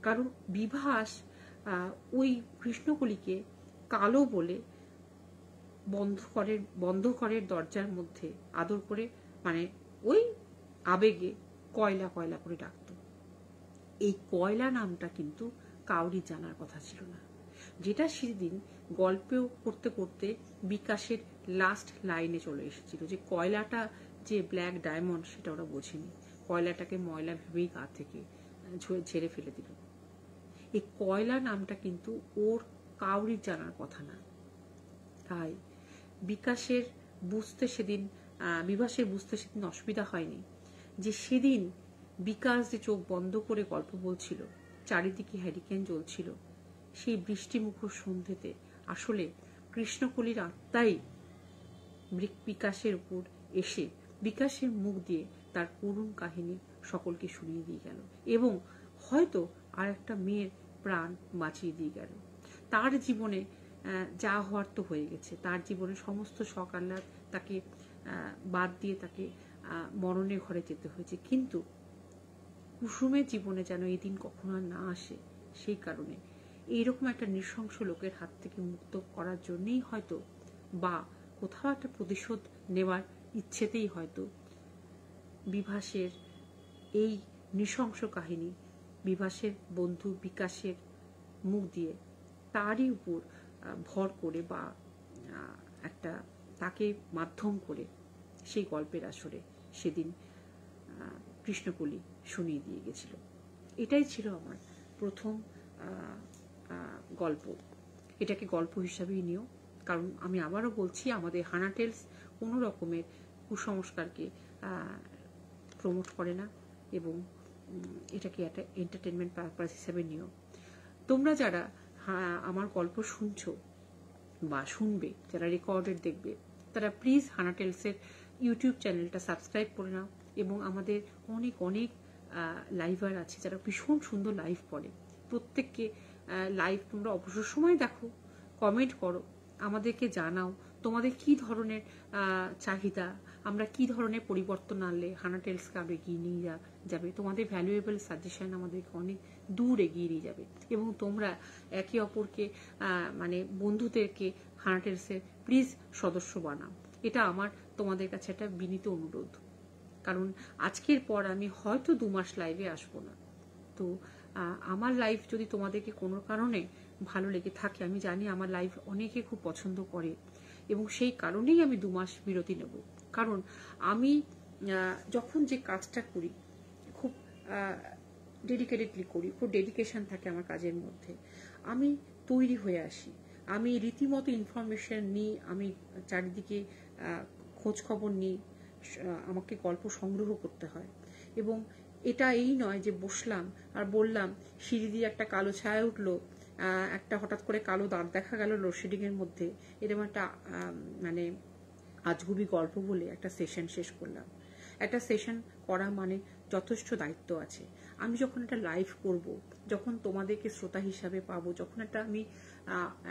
[SPEAKER 1] কারণ বিভাস ওই কৃষ্ণকলিকে কালো বলে বন্ধ ঘরের দরজার মধ্যে আদর করে, মানে ওই আবেগে কয়লা করে ডাকত। এই কয়লা নামটা কিন্তু কাউরি জানার কথা ছিল না, যেটা সেদিন গল্পেও করতে করতে বিকাশের লাস্ট লাইনে চলে এসেছিল, যে কয়লাটা যে ব্ল্যাক ডায়মন্ড সেটা ওরা বোঝেনি, কয়লাটাকে ময়লা ভেবেই গা থেকে ঝেড়ে ফেলে দিল। এই কয়লা নামটা কিন্তু ওর কাউরির জানার কথা না। তাই বিভাসের বুঝতে সেদিন অসুবিধা হয়নি যে সেদিন বিকাশ যে চোখ বন্ধ করে গল্প বলছিল, চারিদিকে হ্যারিকেন জ্বলছিল, সেই বৃষ্টিমুখর সন্ধ্যেতে আসলে কৃষ্ণকলির আত্মাই বিকাশের উপর এসে বিকাশের মুখ দিয়ে তার করুণ কাহিনী সকলকে শুনিয়ে দিয়ে গেল এবং হয়তো আর একটা মেয়ের প্রাণ বাঁচিয়ে দিয়ে গেল। তার জীবনে যা হওয়ার তো হয়ে গেছে, তার জীবনে সমস্ত শখ আহ্লাদ তাকে বাদ দিয়ে তাকে মরণের ঘরে যেতে হয়েছে, কিন্তু কুসুমের জীবনে যেন এই দিন কখনো আর না আসে, সেই কারণে এইরকম একটা নৃশংস লোকের হাত থেকে মুক্ত করার জন্যই হয়তো, বা কোথাও একটা প্রতিশোধ নেওয়ার ইচ্ছেতেই হয়তো বিভাসের এই নৃশংস কাহিনী বিভাসের বন্ধু বিকাশের মুখ দিয়ে তারই উপর ভর করে বা একটা তাকে মাধ্যম করে সেই গল্পের আসরে সেদিন কৃষ্ণকলি শুনিয়ে দিয়ে গেছিল। এটাই ছিল আমার প্রথম গল্প। এটাকে গল্প হিসাবেই নিও, কারণ আমি আবারও বলছি, আমাদের হানা টেলস কোনো রকমের কুসংস্কারকে প্রমোট করে না এবং এটাকে একটা এন্টারটেনমেন্ট পারপাস হিসাবে নিও। তোমরা যারা আমার গল্প শুনছো বা শুনবে, যারা রেকর্ডেড দেখবে, তারা প্লিজ হানা টেলসের ইউটিউব চ্যানেলটা সাবস্ক্রাইব করে নাও এবং আমাদের অনেক অনেক লাইভার আছে যারা ভীষণ সুন্দর লাইভ করে। প্রত্যেককে লাইভ তোমরা অবসর সময় দেখো, কমেন্ট করো, আমাদেরকে জানাও তোমাদের কি ধরনের চাহিদা, আমরা কি ধরনের পরিবর্তন আনলে হানা টেলসকে আরো এগিয়ে নিয়ে যাবে। তোমাদের ভ্যালুয়েবল সাজেশন আমাদেরকে অনেক দূর এগিয়ে নিয়ে যাবে। এবং তোমরা একে অপরকে মানে বন্ধুদেরকে হানা টেলসের প্লিজ সদস্য বানাও। এটা আমার তোমাদের কাছে একটা বিনীত অনুরোধ। কারণ আজকের পর আমি হয়তো 2 মাস লাইভে আসবো না। তো আমার লাইভ যদি তোমাদেরকে কোনো কারণে ভালো লেগে থাকে, আমি জানি আমার লাইভ অনেকে খুব পছন্দ করে, এবং সেই কারণেই আমি 2 মাস বিরতি নেব। কারণ আমি যখন যে কাজটা করি খুব ডেডিকেটেডলি করি, খুব ডেডিকেশন থাকে আমার কাজের মধ্যে, আমি তৈরি হয়ে আসি, আমি রীতিমতো ইনফরমেশন নিই, আমি চারিদিকে খোঁজ খবর নিই, আমাকে গল্প সংগ্রহ করতে হয়। এবং এটা এই নয় যে বসলাম আর বললাম সিঁড়ি দিয়ে একটা কালো ছায়া উঠলো, একটা হঠাৎ করে কালো দাঁত দেখা গেল লোডশেডিং এর মধ্যে, এরকম একটা মানে আজগুবি গল্প বলে একটা সেশন শেষ করলাম। একটা সেশন করা মানে যথেষ্ট দায়িত্ব আছে। আমি যখন একটা লাইভ করব, যখন তোমাদেরকে শ্রোতা হিসাবে পাবো, যখন আমি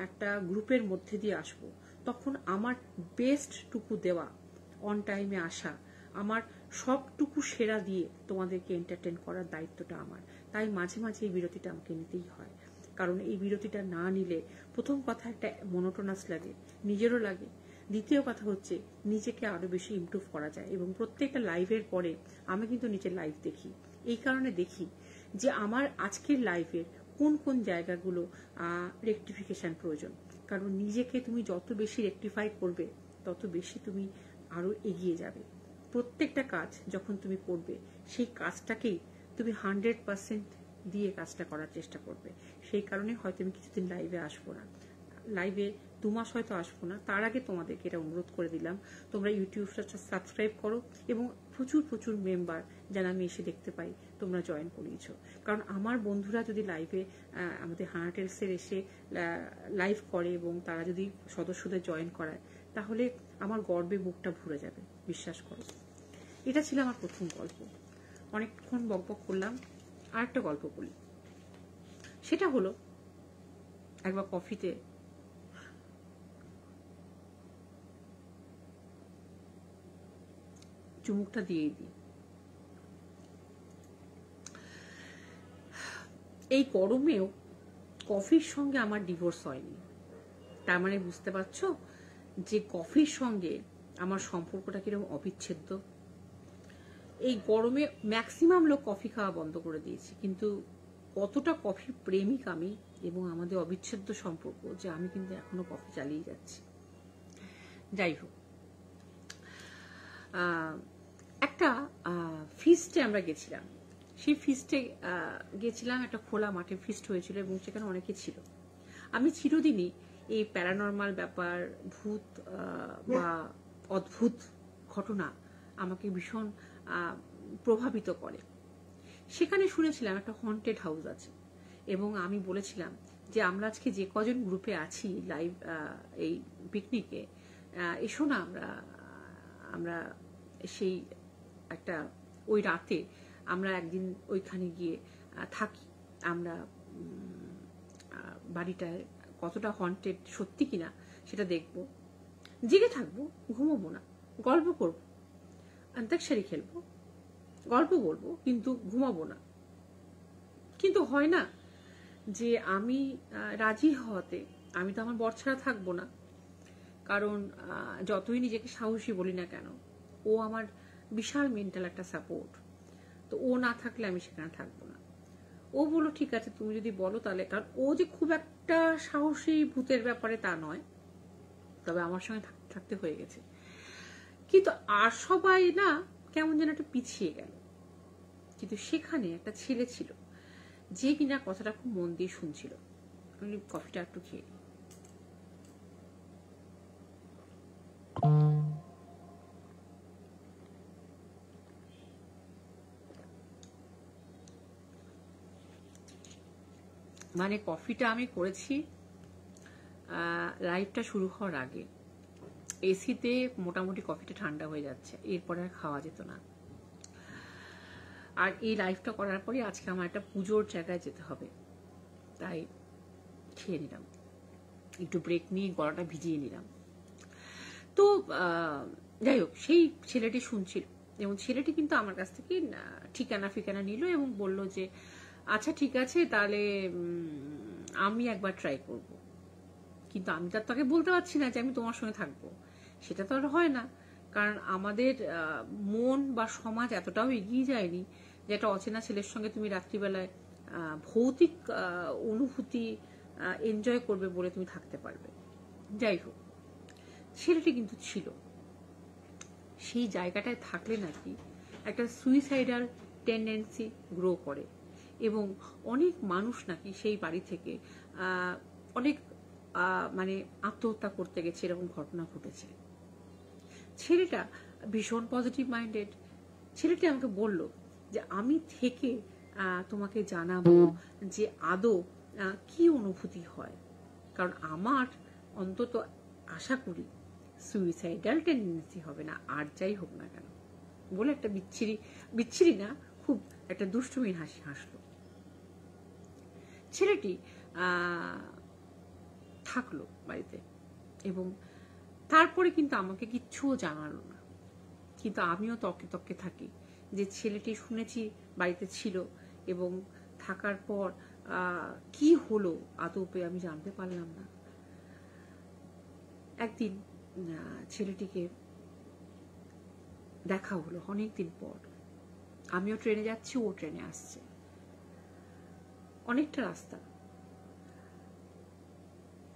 [SPEAKER 1] একটা গ্রুপের মধ্যে দিয়ে আসব, তখন আমার বেস্টটুকু দেওয়া, অন টাইমে আসা, আমার সবটুকু সেরা দিয়ে তোমাদেরকে এন্টারটেন করার দায়িত্বটা আমার। তাই মাঝে মাঝে এই বিরতিটা আমাকে নিতেই হয়। কারণ এই বিরতিটা না নিলে প্রথম কথা একটা মনোটোনাস লাগে, নিজেরও লাগে। দ্বিতীয় কথা হচ্ছে নিজেকে আরো বেশি ইমপ্রুভ করা যায়। এবং প্রত্যেকটা লাইভের পরে আমি কিন্তু নিজের লাইভ দেখি। এই কারণে দেখি যে আমার আজকের লাইভের কোন কোন জায়গাগুলো রেকটিফিকেশন প্রয়োজন। কারণ নিজেকে তুমি যত বেশি রেকটিফাই করবে, তত বেশি তুমি আরো এগিয়ে যাবে। প্রত্যেকটা কাজ যখন তুমি করবে, সেই কাজটাকেই তুমি 100% দিয়ে কাজটা করার চেষ্টা করবে। সেই কারণে হয়তো আমি কিছুদিন লাইভে আসবো না, লাইভে 2 মাস হয়তো আসবো না। তার আগে তোমাদেরকে এটা অনুরোধ করে দিলাম, তোমরা ইউটিউবটা সাবস্ক্রাইব করো এবং প্রচুর প্রচুর মেম্বার যারা আমি এসে দেখতে পাই তোমরা জয়েন করিয়েছো। কারণ আমার বন্ধুরা যদি লাইভে আমাদের হানা টেলসের এসে লাইভ করে এবং তারা যদি সদস্যদের জয়েন করায়, তাহলে আমার গর্বে বুকটা ভরে যাবে, বিশ্বাস করো। এটা ছিল আমার প্রথম গল্প। অনেকক্ষণ বকবক করলাম, আর একটা গল্প বলি। সেটা হলো একবার কফিতে চুমুকটা দিয়েই দিই। এই গরমেও কফির সঙ্গে আমার ডিভোর্স হয়নি। তার মানে বুঝতে পারছো যে কফির সঙ্গে আমার সম্পর্কটা কিরকম অবিচ্ছেদ্য। এই গরমে ম্যাক্সিমাম লোক কফি খাওয়া বন্ধ করে দিয়েছে, কিন্তু কতটা কফি প্রেমিক আমি এবং আমাদের অবিচ্ছেদ্য সম্পর্ক যে আমি কিন্তু এখনো কফি চালিয়ে যাচ্ছি। যাই হোক, একটা ফিস্টে আমরা গেছিলাম। সেই ফিস্টে গেছিলাম, একটা খোলা মাঠে ফিস্ট হয়েছিল এবং সেখানে অনেকে ছিল। আমি চিরদিনই এই প্যারানর্মাল ব্যাপার, ভূত বা অদ্ভুত ঘটনা আমাকে ভীষণ প্রভাবিত করে। সেখানে শুনেছিলাম একটা হন্টেড হাউস আছে এবং আমি বলেছিলাম যে আমরা আজকে যে কজন গ্রুপে আছি লাইভ এই পিকনিকে, এসো না আমরা সেই একটা ওই রাতে আমরা একদিন ওইখানে গিয়ে থাকি। আমরা বাড়িটায় কতটা হন্টেড সত্যি কিনা সেটা দেখবো, জেগে থাকবো, ঘুমোবো না, গল্প করবো, অন্তাক্ষরী খেলবো, গল্প বলবো, কিন্তু ঘুমাবো না। কিন্তু হয় না যে আমি রাজি হওয়াতে আমি তো আমার বর ছাড়া থাকবো না। কারণ যতই নিজেকে সাহসী বলি না কেন, ও আমার বিশাল মেন্টাল একটা সাপোর্ট। তো ও না থাকলে আমি সেখানে থাকবো না। ও বললো ঠিক আছে তুমি যদি বলো তাহলে। কারণ ও যে খুব একটা সাহসী ভূতের ব্যাপারে তা নয়, তবে আমার সঙ্গে থাকতে হয়ে গেছে। কিন্তু আর সবাই না কেমন যেন একটা পিছিয়ে গেল। কিন্তু সেখানে একটা ছেলে ছিল যে কিনা কথাটা খুব মন দিয়ে শুনছিল। আমি কফিটা একটু খেয়ে মানে কফিটা আমি করেছি লাইভটা শুরু হওয়ার আগে। এসিতে মোটামুটি কফিটা ঠান্ডা হয়ে যাচ্ছে, এরপরে আর খাওয়া যেত না। আর এই লাইভটা করার পরে আজকে আমার একটা পুজোর জায়গায় যেতে হবে, তাই খেয়ে নিলাম, একটু ব্রেক নিয়ে গলাটা ভিজিয়ে নিলাম। তো যাই হোক, সেই ছেলেটি শুনছিল এবং ছেলেটি কিন্তু আমার কাছ থেকে ঠিকানা নিল এবং বলল যে আচ্ছা ঠিক আছে, তাহলে আমি একবার ট্রাই করব। কিন্তু আমি তো তাকে বলতে পারছি না যে আমি তোমার সঙ্গে থাকবো, সেটা তো আর হয় না, কারণ আমাদের মন বা সমাজ এতটাও এগিয়ে যায়নি যে একটা অচেনা ছেলের সঙ্গে তুমি রাত্রিবেলায় ভৌতিক অনুভূতি এনজয় করবে বলে তুমি থাকতে পারবে। যাই হোক, ছেলেটি কিন্তু ছিল, সেই জায়গাটায় থাকলে নাকি একটা সুইসাইডাল টেন্ডেন্সি গ্রো করে এবং অনেক মানুষ নাকি সেই বাড়ি থেকে অনেক মানে আত্মহত্যা করতে গেছে, এরকম ঘটনা ঘটেছে। ছেলেটা ভীষণ পজিটিভ মাইন্ডেড। ছেলেটি আমাকে বলল যে আমি থেকে তোমাকে জানাবো যে আদৌ কি অনুভূতি হয়, কারণ আমার অন্তত আশা করি সুইসাইডাল টেন্ডেন্সি হবে না, আর যাই হোক না কেন বলে একটা বিচ্ছিরি না, খুব একটা দুষ্টুমির হাসি হাসলো। ছেলেটি থাকলো বাড়িতে এবং তারপরে কিন্তু আমাকে কিচ্ছুও জানালো না, কিন্তু আমিও তর্কে তর্কে থাকি যে ছেলেটি শুনেছি বাড়িতে ছিল এবং থাকার পর কি হলো আদপে আমি জানতে পারলাম না। একদিন ছেলেটিকে দেখা হলো অনেকদিন পর, আমিও ট্রেনে যাচ্ছি, ও ট্রেনে আসছে, অনেকটা রাস্তা,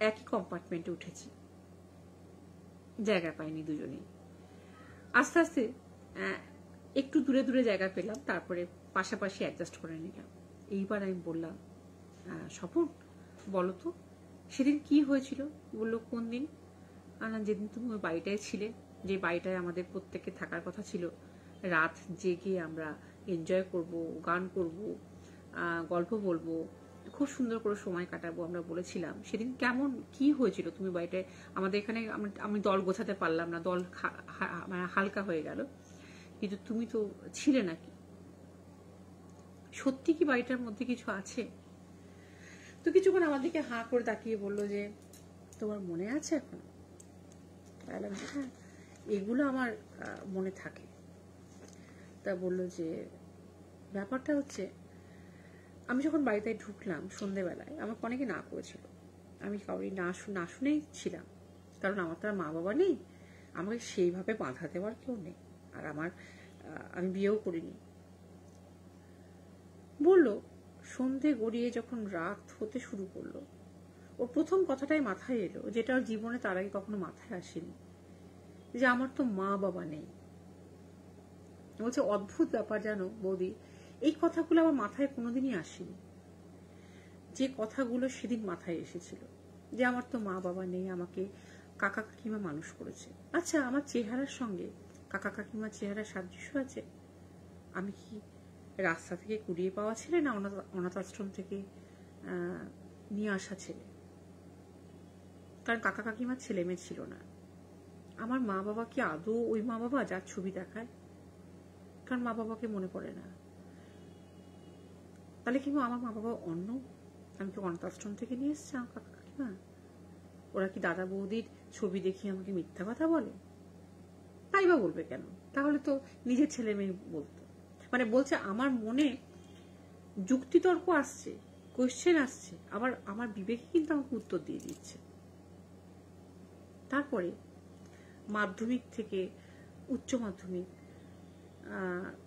[SPEAKER 1] একই কম্পার্টমেন্টে উঠেছি, জায়গা পাইনি দুজনেই। আস্তে আস্তে একটু দূরে দূরে জায়গা পেলাম, তারপরে পাশাপাশি অ্যাডজাস্ট করে নিলাম। এইবার আমি বললাম স্বপন বলো তো সেদিন কি হয়েছিল? বললো কোন দিন? যেদিন তুমি ওই বাড়িটায় ছিলে, যে বাড়িটায় আমাদের প্রত্যেকে থাকার কথা ছিল, রাত জেগে আমরা এনজয় করব, গান করব, গল্প বলবো, খুব সুন্দর করে সময় কাটাবো আমরা বলেছিলাম। সেদিন কেমন কি হয়েছিল? তুমি বাড়িটায় আমাদের এখানে আমি দল গোছাতে পারলাম না, দল মানে হালকা হয়ে গেল, কিন্তু তুমি তো ছিলে নাকি? সত্যি কি বাড়িটার মধ্যে কিছু আছে? তো কিছুক্ষণ আমার দিকে হাঁ করে তাকিয়ে বললো যে তোমার মনে আছে এখন? হ্যাঁ, এগুলো আমার মনে থাকে। তা বললো যে ব্যাপারটা হচ্ছে আমি যখন বাড়িতে ঢুকলাম সন্ধ্যেবেলায়, আমাকে অনেকে না করেছিল, আমি কাউরি না শুনেই ছিলাম, কারণ আমার তো আর মা বাবা নেই, আমাকে সেইভাবে বাধা দেওয়ার কেউ নেই, আর আমি বিয়েও করিনি। বললো সন্ধে গড়িয়ে যখন রাত হতে শুরু করলো, ওর প্রথম কথাটাই মাথায় এলো, যেটা ওর জীবনে তার আগে কখনো মাথায় আসেনি, যে আমার তো মা বাবা নেই। বলছে অদ্ভুত ব্যাপার জানো বৌদি, এই কথাগুলো আমার মাথায় কোনোদিনই আসেনি, যে কথাগুলো সেদিন মাথায় এসেছিল, যে আমার তো মা বাবা নেই, আমাকে কাকা কাকিমা মানুষ করেছে। আচ্ছা, আমার চেহারার সঙ্গে কাকা কাকিমার চেহারার সাদৃশ্য আছে? আমি কি রাস্তা থেকে কুড়িয়ে পাওয়া ছেলে, না অনাথ আশ্রম থেকে নিয়ে আসা ছেলে? কারণ কাকা কাকিমার ছেলে মেয়ে ছিল না। আমার মা বাবা কি আদৌ ওই মা বাবা যার ছবি দেখায়? কারণ মা বাবাকে মনে পড়ে না। তাহলে কি আমার মা বাবা অন্য? আমি কি অনাথ আশ্রম থেকে নিয়ে এসছি আমার কাকা কাকিমা? ওরা কি দাদা বৌদির ছবি দেখিয়ে আমাকে মিথ্যা কথা বলে? তাই বা বলবে কেন? তাহলে তো নিজের ছেলে মেয়ে বলতো। মানে বলছে আমার মনে যুক্তিতর্ক আসছে, কোয়েশ্চেন আসছে, আবার আমার বিবেকে কিন্তু আমাকে উত্তর দিয়ে দিচ্ছে। তারপরে মাধ্যমিক থেকে উচ্চ মাধ্যমিক,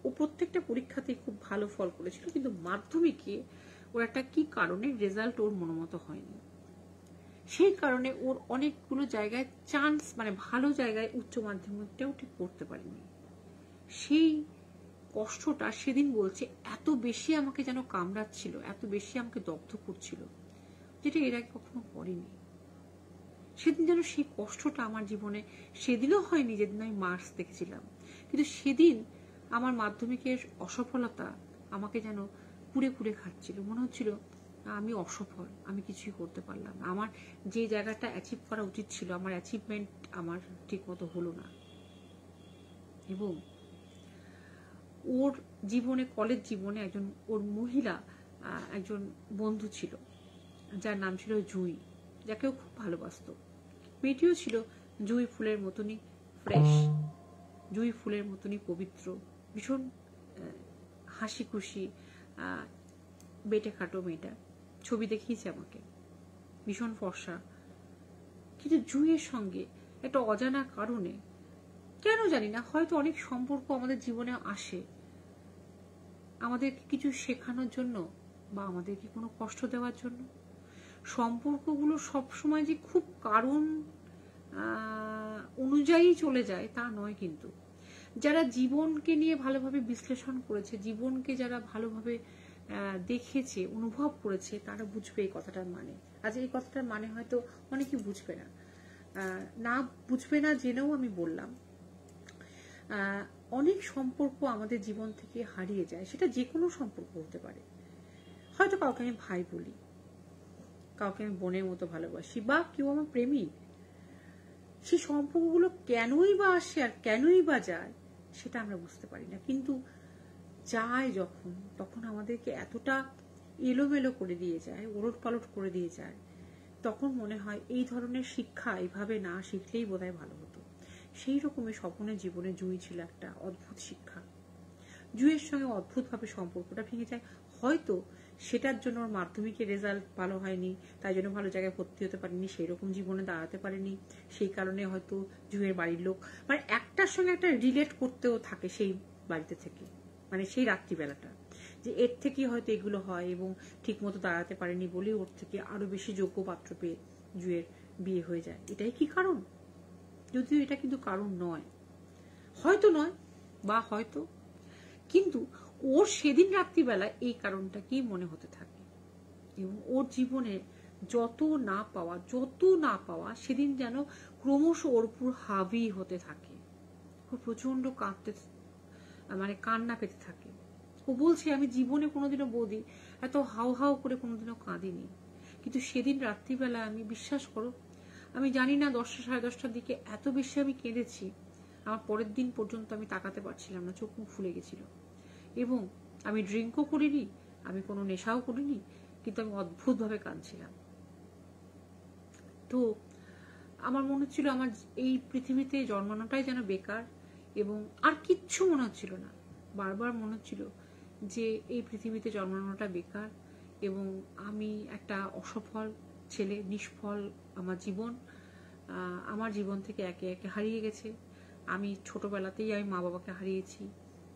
[SPEAKER 1] ও প্রত্যেকটা পরীক্ষাতেই খুব ভালো ফল করেছিল, কিন্তু মাধ্যমিকে ওর একটা কি কারণে রেজাল্ট ওর মনোমতো হয়নি, সেই কারণে ওর অনেকগুলো জায়গায় চান্স, মানে ভালো জায়গায় উচ্চ মাধ্যমিকটাও ঠিক পড়তে পারেনি। সেই কষ্টটা সেদিন বলছে এত বেশি আমাকে যেন কামড়াচ্ছিল, এত বেশি আমাকে দগ্ধ করছিল, যেটা এর আগে কখনো করেনি। সেদিন যেন সেই কষ্টটা আমার জীবনে, সেদিনও হয়নি যেদিন আমি মার্কস দেখেছিলাম, কিন্তু সেদিন আমার মাধ্যমিকের অসফলতা আমাকে যেন কুড়ে কুড়ে খাচ্ছিল। মনে হচ্ছিল আমি অসফল, আমি কিছুই করতে পারলাম না, আমার যে জায়গাটা অ্যাচিভ করা উচিত ছিল, আমার অ্যাচিভমেন্ট আমার ঠিক মতো হলো না। এবং ওর জীবনে, কলেজ জীবনে একজন ওর মহিলা একজন বন্ধু ছিল, যার নাম ছিল জুই, যাকেও খুব ভালোবাসত। মেয়েটিও ছিল জুই ফুলের মতনই ফ্রেশ, জুই ফুলের মতনই পবিত্র, ভীষণ হাসি খুশি, বেটে খাটো মেয়েটা। ছবি দেখিয়েছে আমাকে, ভীষণ ফর্সা। কিন্তু জুইয়ের সঙ্গে একটা অজানা কারণে, কেন জানি না, হয়তো অনেক সম্পর্ক আমাদের জীবনে আসে আমাদেরকে কিছু শেখানোর জন্য বা আমাদেরকে কোনো কষ্ট দেওয়ার জন্য। সম্পর্কগুলো সবসময় যে খুব কারণ অনুযায়ী চলে যায় তা নয়। কিন্তু যারা জীবনকে নিয়ে ভালোভাবে বিশ্লেষণ করেছে, জীবনকে যারা ভালোভাবে দেখেছে, অনুভব করেছে, তারা বুঝবে এই কথাটার মানে। আজ এই কথাটার মানে হয়তো অনেকেই বুঝবে না, বুঝবে না জেনেও আমি বললাম। অনেক সম্পর্ক আমাদের জীবন থেকে হারিয়ে যায়, সেটা যে কোনো সম্পর্ক হতে পারে। হয়তো কাউকে আমি ভাই বলি, কাউকে আমি বোনের মতো ভালোবাসি, বা কেউ আমার প্রেমিক। সেই সম্পর্কগুলো কেনই বা আসে আর কেনই বা যায় সেটা আমরা বুঝতে পারি না। কিন্তু যায় যখন, তখন আমাদেরকে এতটা এলোমেলো করে দিয়ে যায়, ওলট পালট করে দিয়ে যায়, তখন মনে হয় এই ধরনের শিক্ষা এইভাবে না শিখলেই বোধহয় ভালো হতো। সেই রকমের স্বপনের জীবনে জুই ছিল একটা অদ্ভুত শিক্ষা। জুইয়ের সঙ্গে অদ্ভুতভাবে সম্পর্কটা ভেঙে যায়। হয়তো সেটার জন্য ওর মাধ্যমিকের রেজাল্ট ভালো হয়নি, তাই জন্য ভালো জায়গায় ভর্তি হতে পারেনি, সেই রকম জীবনে দাঁড়াতে পারেনি। সেই কারণে হয়তো জুইয়ের বাড়ির লোক মানে একটার সঙ্গে একটা রিলেট করতেও থাকে সেই বাড়িতে থেকে, মানে সেই রাত্রিবেলাটা, যে এর থেকেই হয়তো এগুলো হয়, এবং ঠিক মতো দাঁড়াতে পারেনি বলে ওর থেকে আরো বেশি যোগ্য পাত্র পেয়ে জুইয়ের বিয়ে হয়ে যায়। এটাই কি কারণ? যদিও এটা কিন্তু কারণ নয়, হয়তো নয়, বা হয়তো, কিন্তু ওর সেদিন রাত্রিবেলা এই কারণটা কি মনে হতে থাকে। এবং ওর জীবনে যত না পাওয়া সেদিন যেন ক্রমশ ওর উপর হাবি হতে থাকে। ও প্রচন্ড কান্না পেতে থাকে। ও বলছে, আমি জীবনে কোনোদিনও বৌদি এত হাউ হাউ করে কোনোদিনও কাঁদিনি, কিন্তু সেদিন রাত্রিবেলা আমি, বিশ্বাস করো, আমি জানি না 10টা সাড়ে 10টার দিকে এত বেশি আমি কেঁদেছি, আমার পরের দিন পর্যন্ত আমি তাকাতে পারছিলাম না, চোখ মুখ ফুলে গেছিল। এবং আমি ড্রিঙ্কও করিনি, আমি কোনো নেশাও করিনি, কিন্তু আমি অদ্ভুতভাবে কাঁদছিলাম। তো আমার মনে হচ্ছিল আমার এই পৃথিবীতে জন্মানোটাই যেন বেকার, এবং আর কিচ্ছু মনে হচ্ছিল না। বারবার মনে হচ্ছিল যে এই পৃথিবীতে জন্মানোটা বেকার, এবং আমি একটা অসফল ছেলে, নিষ্ফল আমার জীবন। আমার জীবন থেকে একে একে হারিয়ে গেছে। আমি ছোটবেলাতেই আমি মা বাবাকে হারিয়েছি।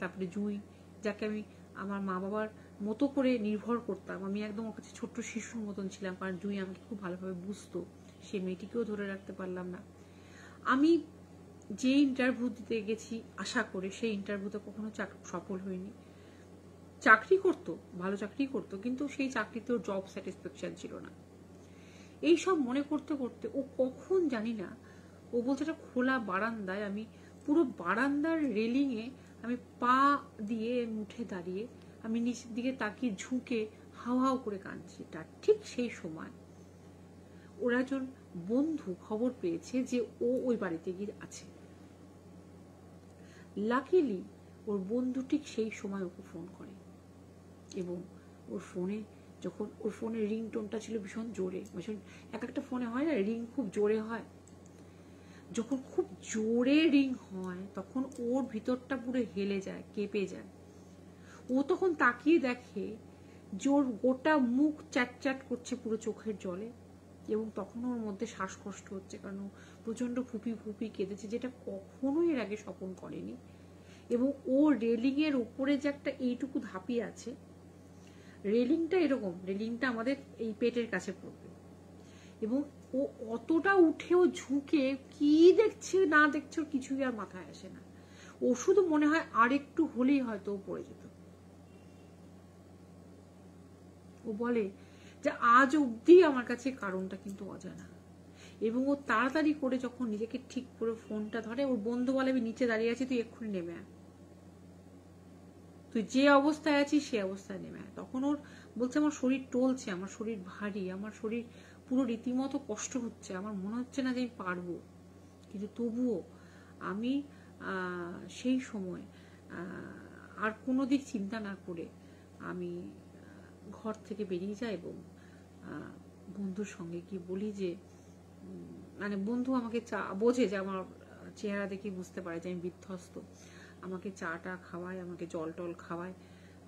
[SPEAKER 1] তারপরে জুই, যাকে আমি আমার মা বাবার মতো করে নির্ভর করতাম, আমি একদম ওর কাছে ছোট্ট শিশুর মতন ছিলাম, কারণ জুই আমাকে খুব ভালোভাবে বুঝতো। সেই মেয়েটিকেও ধরে রাখতে পারলাম না। আমি যে ইন্টারভিউ দিতে গেছি আশা করে, সেই ইন্টারভিউতে কখনো সফল হয়নি। চাকরি করতো, ভালো চাকরি করতো, কিন্তু সেই চাকরিতেও জব স্যাটিসফ্যাকশন ছিল না। এই সব মনে করতে করতে ও কখন জানি না, ও বলছে একটা খোলা বারান্দায়, আমি পুরো বারান্দার রেলিংয়ে আমি পা দিয়ে মুঠে দাঁড়িয়ে আমি নিচের দিকে তাকিয়ে ঝুঁকে হাউ হাউ করে কাঁদছি। তার ঠিক সেই সময় ওর একজন বন্ধু খবর পেয়েছে যে ও ওই বাড়িতে গিয়ে আছে। লাকিলি ওর বন্ধু ঠিক সেই সময় ওকে ফোন করে, এবং ওর ফোনে যখন ওর ফোনের রিংটোনটা ছিল ভীষণ জোরে, ভীষণ, এক একটা ফোনে হয় না রিং খুব জোরে হয়, যখন খুব জোরে রিং হয় তখন ওর ভিতরটা পুরো হেলে যায়, কেঁপে যায়। ও তখন তাকিয়ে দেখে যে ওর গোটা মুখ চ্যাট করছে পুরো চোখের জলে, এবং তখন ওর মধ্যে শ্বাসকষ্ট হচ্ছে, কারণ প্রচন্ড ফুপি ফুপি কেঁদেছে, যেটা কখনোই এর আগে স্বপন করেনি। এবং ও রেলিং এর উপরে যে একটা এইটুকু ধাপি আছে, রেলিংটা এরকম, রেলিংটা আমাদের এই পেটের কাছে পড়বে, এবং ও অতটা উঠেও ঝুঁকে কি দেখছে না দেখছে কিছুই আর মাথায় আসে না। ও শুধু মনে হয় আর একটু হলেই হয়তো ও পড়ে যেত। ও বলে যে আজ অব্দি আমার কাছে কারণটা কিন্তু অজানা। এবং ও তাড়াতাড়ি করে যখন নিজেকে ঠিক করে ফোনটা ধরে, ওর বন্ধু বলে, আমি নিচে দাঁড়িয়ে আছি, তুই এক্ষুনি নেমে আয়, তুই যে অবস্থায় আছিস সে অবস্থায় নেমে আয়। তখন ওর বলছে, আমার শরীর টলছে, আমার শরীর ভারী, আমার শরীর পুরো রীতিমতো কষ্ট হচ্ছে, আমার মনে হচ্ছে না যে আমি পারবো। কিন্তু তবুও আমি সেই সময় আর কোনো দিক চিন্তা না করে আমি ঘর থেকে বেরিয়ে যাই এবং বন্ধুর সঙ্গে গিয়ে বলি যে মানে বন্ধু আমাকে চা বোঝে যে আমার চেহারা দেখে বুঝতে পারে যে আমি বিধ্বস্ত, আমাকে চাটা খাওয়ায়, আমাকে জল টল খাওয়ায়,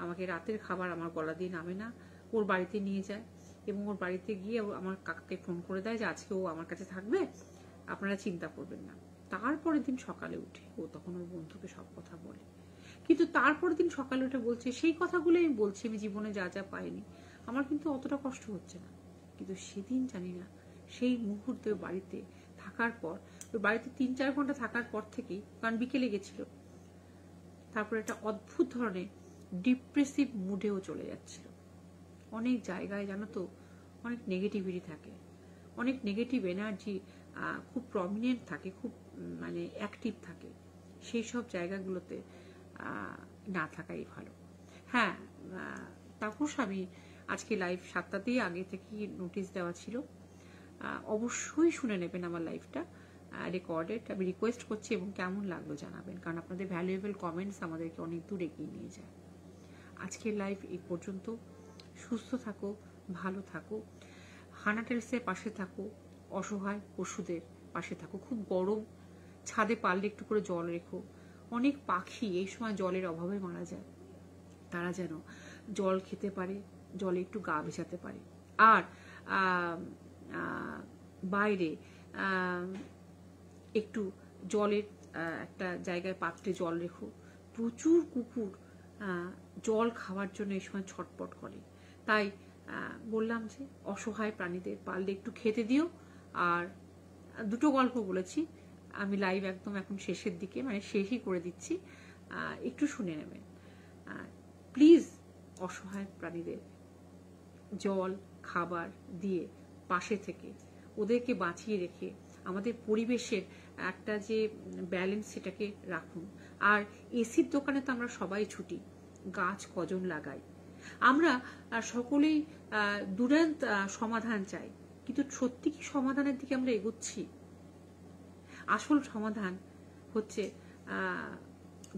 [SPEAKER 1] আমাকে রাতের খাবার আমার গলা দিয়ে নামে না, ওর বাড়িতে নিয়ে যায় এবং ওর বাড়িতে গিয়ে আমার কাকাকে ফোন করে দেয় যে আজকে ও আমার কাছে থাকবে, আপনারা চিন্তা করবেন না। তারপরের দিন সকালে উঠে ও তখন ওর বন্ধুকে সব কথা বলে, কিন্তু তারপরের দিন সকালে উঠে বলছে সেই কথাগুলো আমি বলছি আমি জীবনে যা যা পাইনি, আমার কিন্তু অতটা কষ্ট হচ্ছে না। কিন্তু সেদিন জানি না সেই মুহূর্তে বাড়িতে থাকার পর, ওই বাড়িতে 3-4 ঘন্টা থাকার পর থেকেই, কারণ বিকেলে গেছিল, তারপর একটা অদ্ভুত ধরনের ডিপ্রেসিভ মুডেও চলে যাচ্ছিল। অনেক জায়গায় জানো তো অনেক নেগেটিভিটি থাকে, অনেক নেগেটিভ এনার্জি খুব প্রমিনেন্ট থাকে, খুব মানে অ্যাক্টিভ থাকে, সেই সব জায়গাগুলোতে না থাকাই ভালো। হ্যাঁ, তাপস আমি আজকে লাইভ 7টাতেই আগে থেকেই নোটিশ দেওয়া ছিল, অবশ্যই শুনে নেবেন আমার লাইভটা রেকর্ডেড, আমি রিকোয়েস্ট করছি, এবং কেমন লাগলো জানাবেন, কারণ আপনাদের ভ্যালুয়েবল কমেন্টস আমাদেরকে অনেক দূর এগিয়ে নিয়ে যায়। আজকের লাইভ এই পর্যন্ত। সুস্থ থাকো, ভালো থাকো, হানা টেলসের পাশে থাকো, অসহায় পশুদের পাশে থাকো। খুব গরম, ছাদে পারলে একটু করে জল রেখো। অনেক পাখি এই সময় জলের অভাবে মারা যায়, তারা যেন জল খেতে পারে, জলে একটু গা ভেজাতে পারে। আর বাইরে একটু জলের একটা জায়গায় পাত্রে জল রেখো। প্রচুর কুকুর জল খাওয়ার জন্য এই সময় ছটপট করে, তাই বললাম যে অসহায় প্রাণীদের পারলে একটু খেতে দিও। আর দুটো গল্প বলেছি আমি, লাইভ একদম এখন শেষের দিকে, মানে শেষই করে দিচ্ছি, একটু শুনে নেবেন প্লিজ। অসহায় প্রাণীদের জল খাবার দিয়ে পাশে থেকে ওদেরকে বাঁচিয়ে রেখে আমাদের পরিবেশের একটা যে ব্যালেন্স সেটাকে রাখুন। আর এসির দোকানে তো আমরা সবাই ছুটি, গাছ কজন লাগাই। আমরা সকলেই দুরান্ত সমাধান চাই, কিন্তু সত্যি কি সমাধানের দিকে আমরা এগোচ্ছি? আসল সমাধান হচ্ছে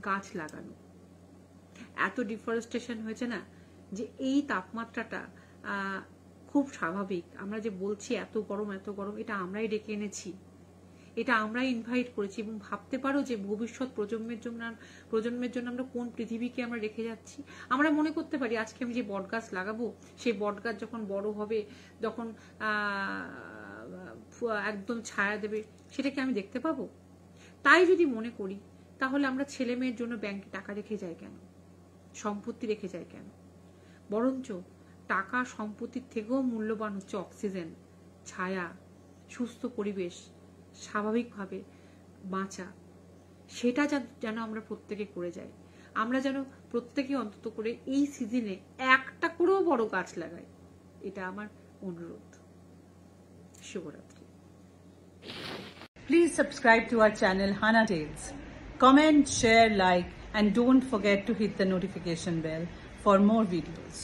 [SPEAKER 1] গাছ লাগানো। এত ডিফরেস্টেশন হয়েছে না, যে এই তাপমাত্রাটা খুব স্বাভাবিক। আমরা যে বলছি এত গরম এত গরম, এটা আমরাই ডেকে এনেছি, এটা আমরাই ইনভাইট করেছি। এবং ভাবতে পারো যে ভবিষ্যৎ প্রজন্মের জন্য আমরা কোন পৃথিবীকে আমরা রেখে যাচ্ছি। আমরা মনে করতে পারি আজকে আমি যে বট গাছ লাগাবো, সেই বট গাছ যখন বড় হবে, যখন একদম ছায়া দেবে, সেটাকে আমি দেখতে পাবো? তাই যদি মনে করি, তাহলে আমরা ছেলে মেয়ের জন্য ব্যাংকে টাকা রেখে যাই কেন, সম্পত্তি রেখে যাই কেন? বরঞ্চ টাকা সম্পত্তির থেকেও মূল্যবান হচ্ছে অক্সিজেন, ছায়া, সুস্থ পরিবেশ, স্বাভাবিকভাবে বাঁচা। সেটা যেন আমরা প্রত্যেকে করে যাই। আমরা যেন প্রত্যেকে অন্তত করে এই সিজনে একটা করেও বড় গাছ লাগাই, এটা আমার অনুরোধ। শুভরাত্রি।
[SPEAKER 2] Please subscribe to our channel Hana Tales. Comment, share, like, and don't forget to hit the notification bell for more videos.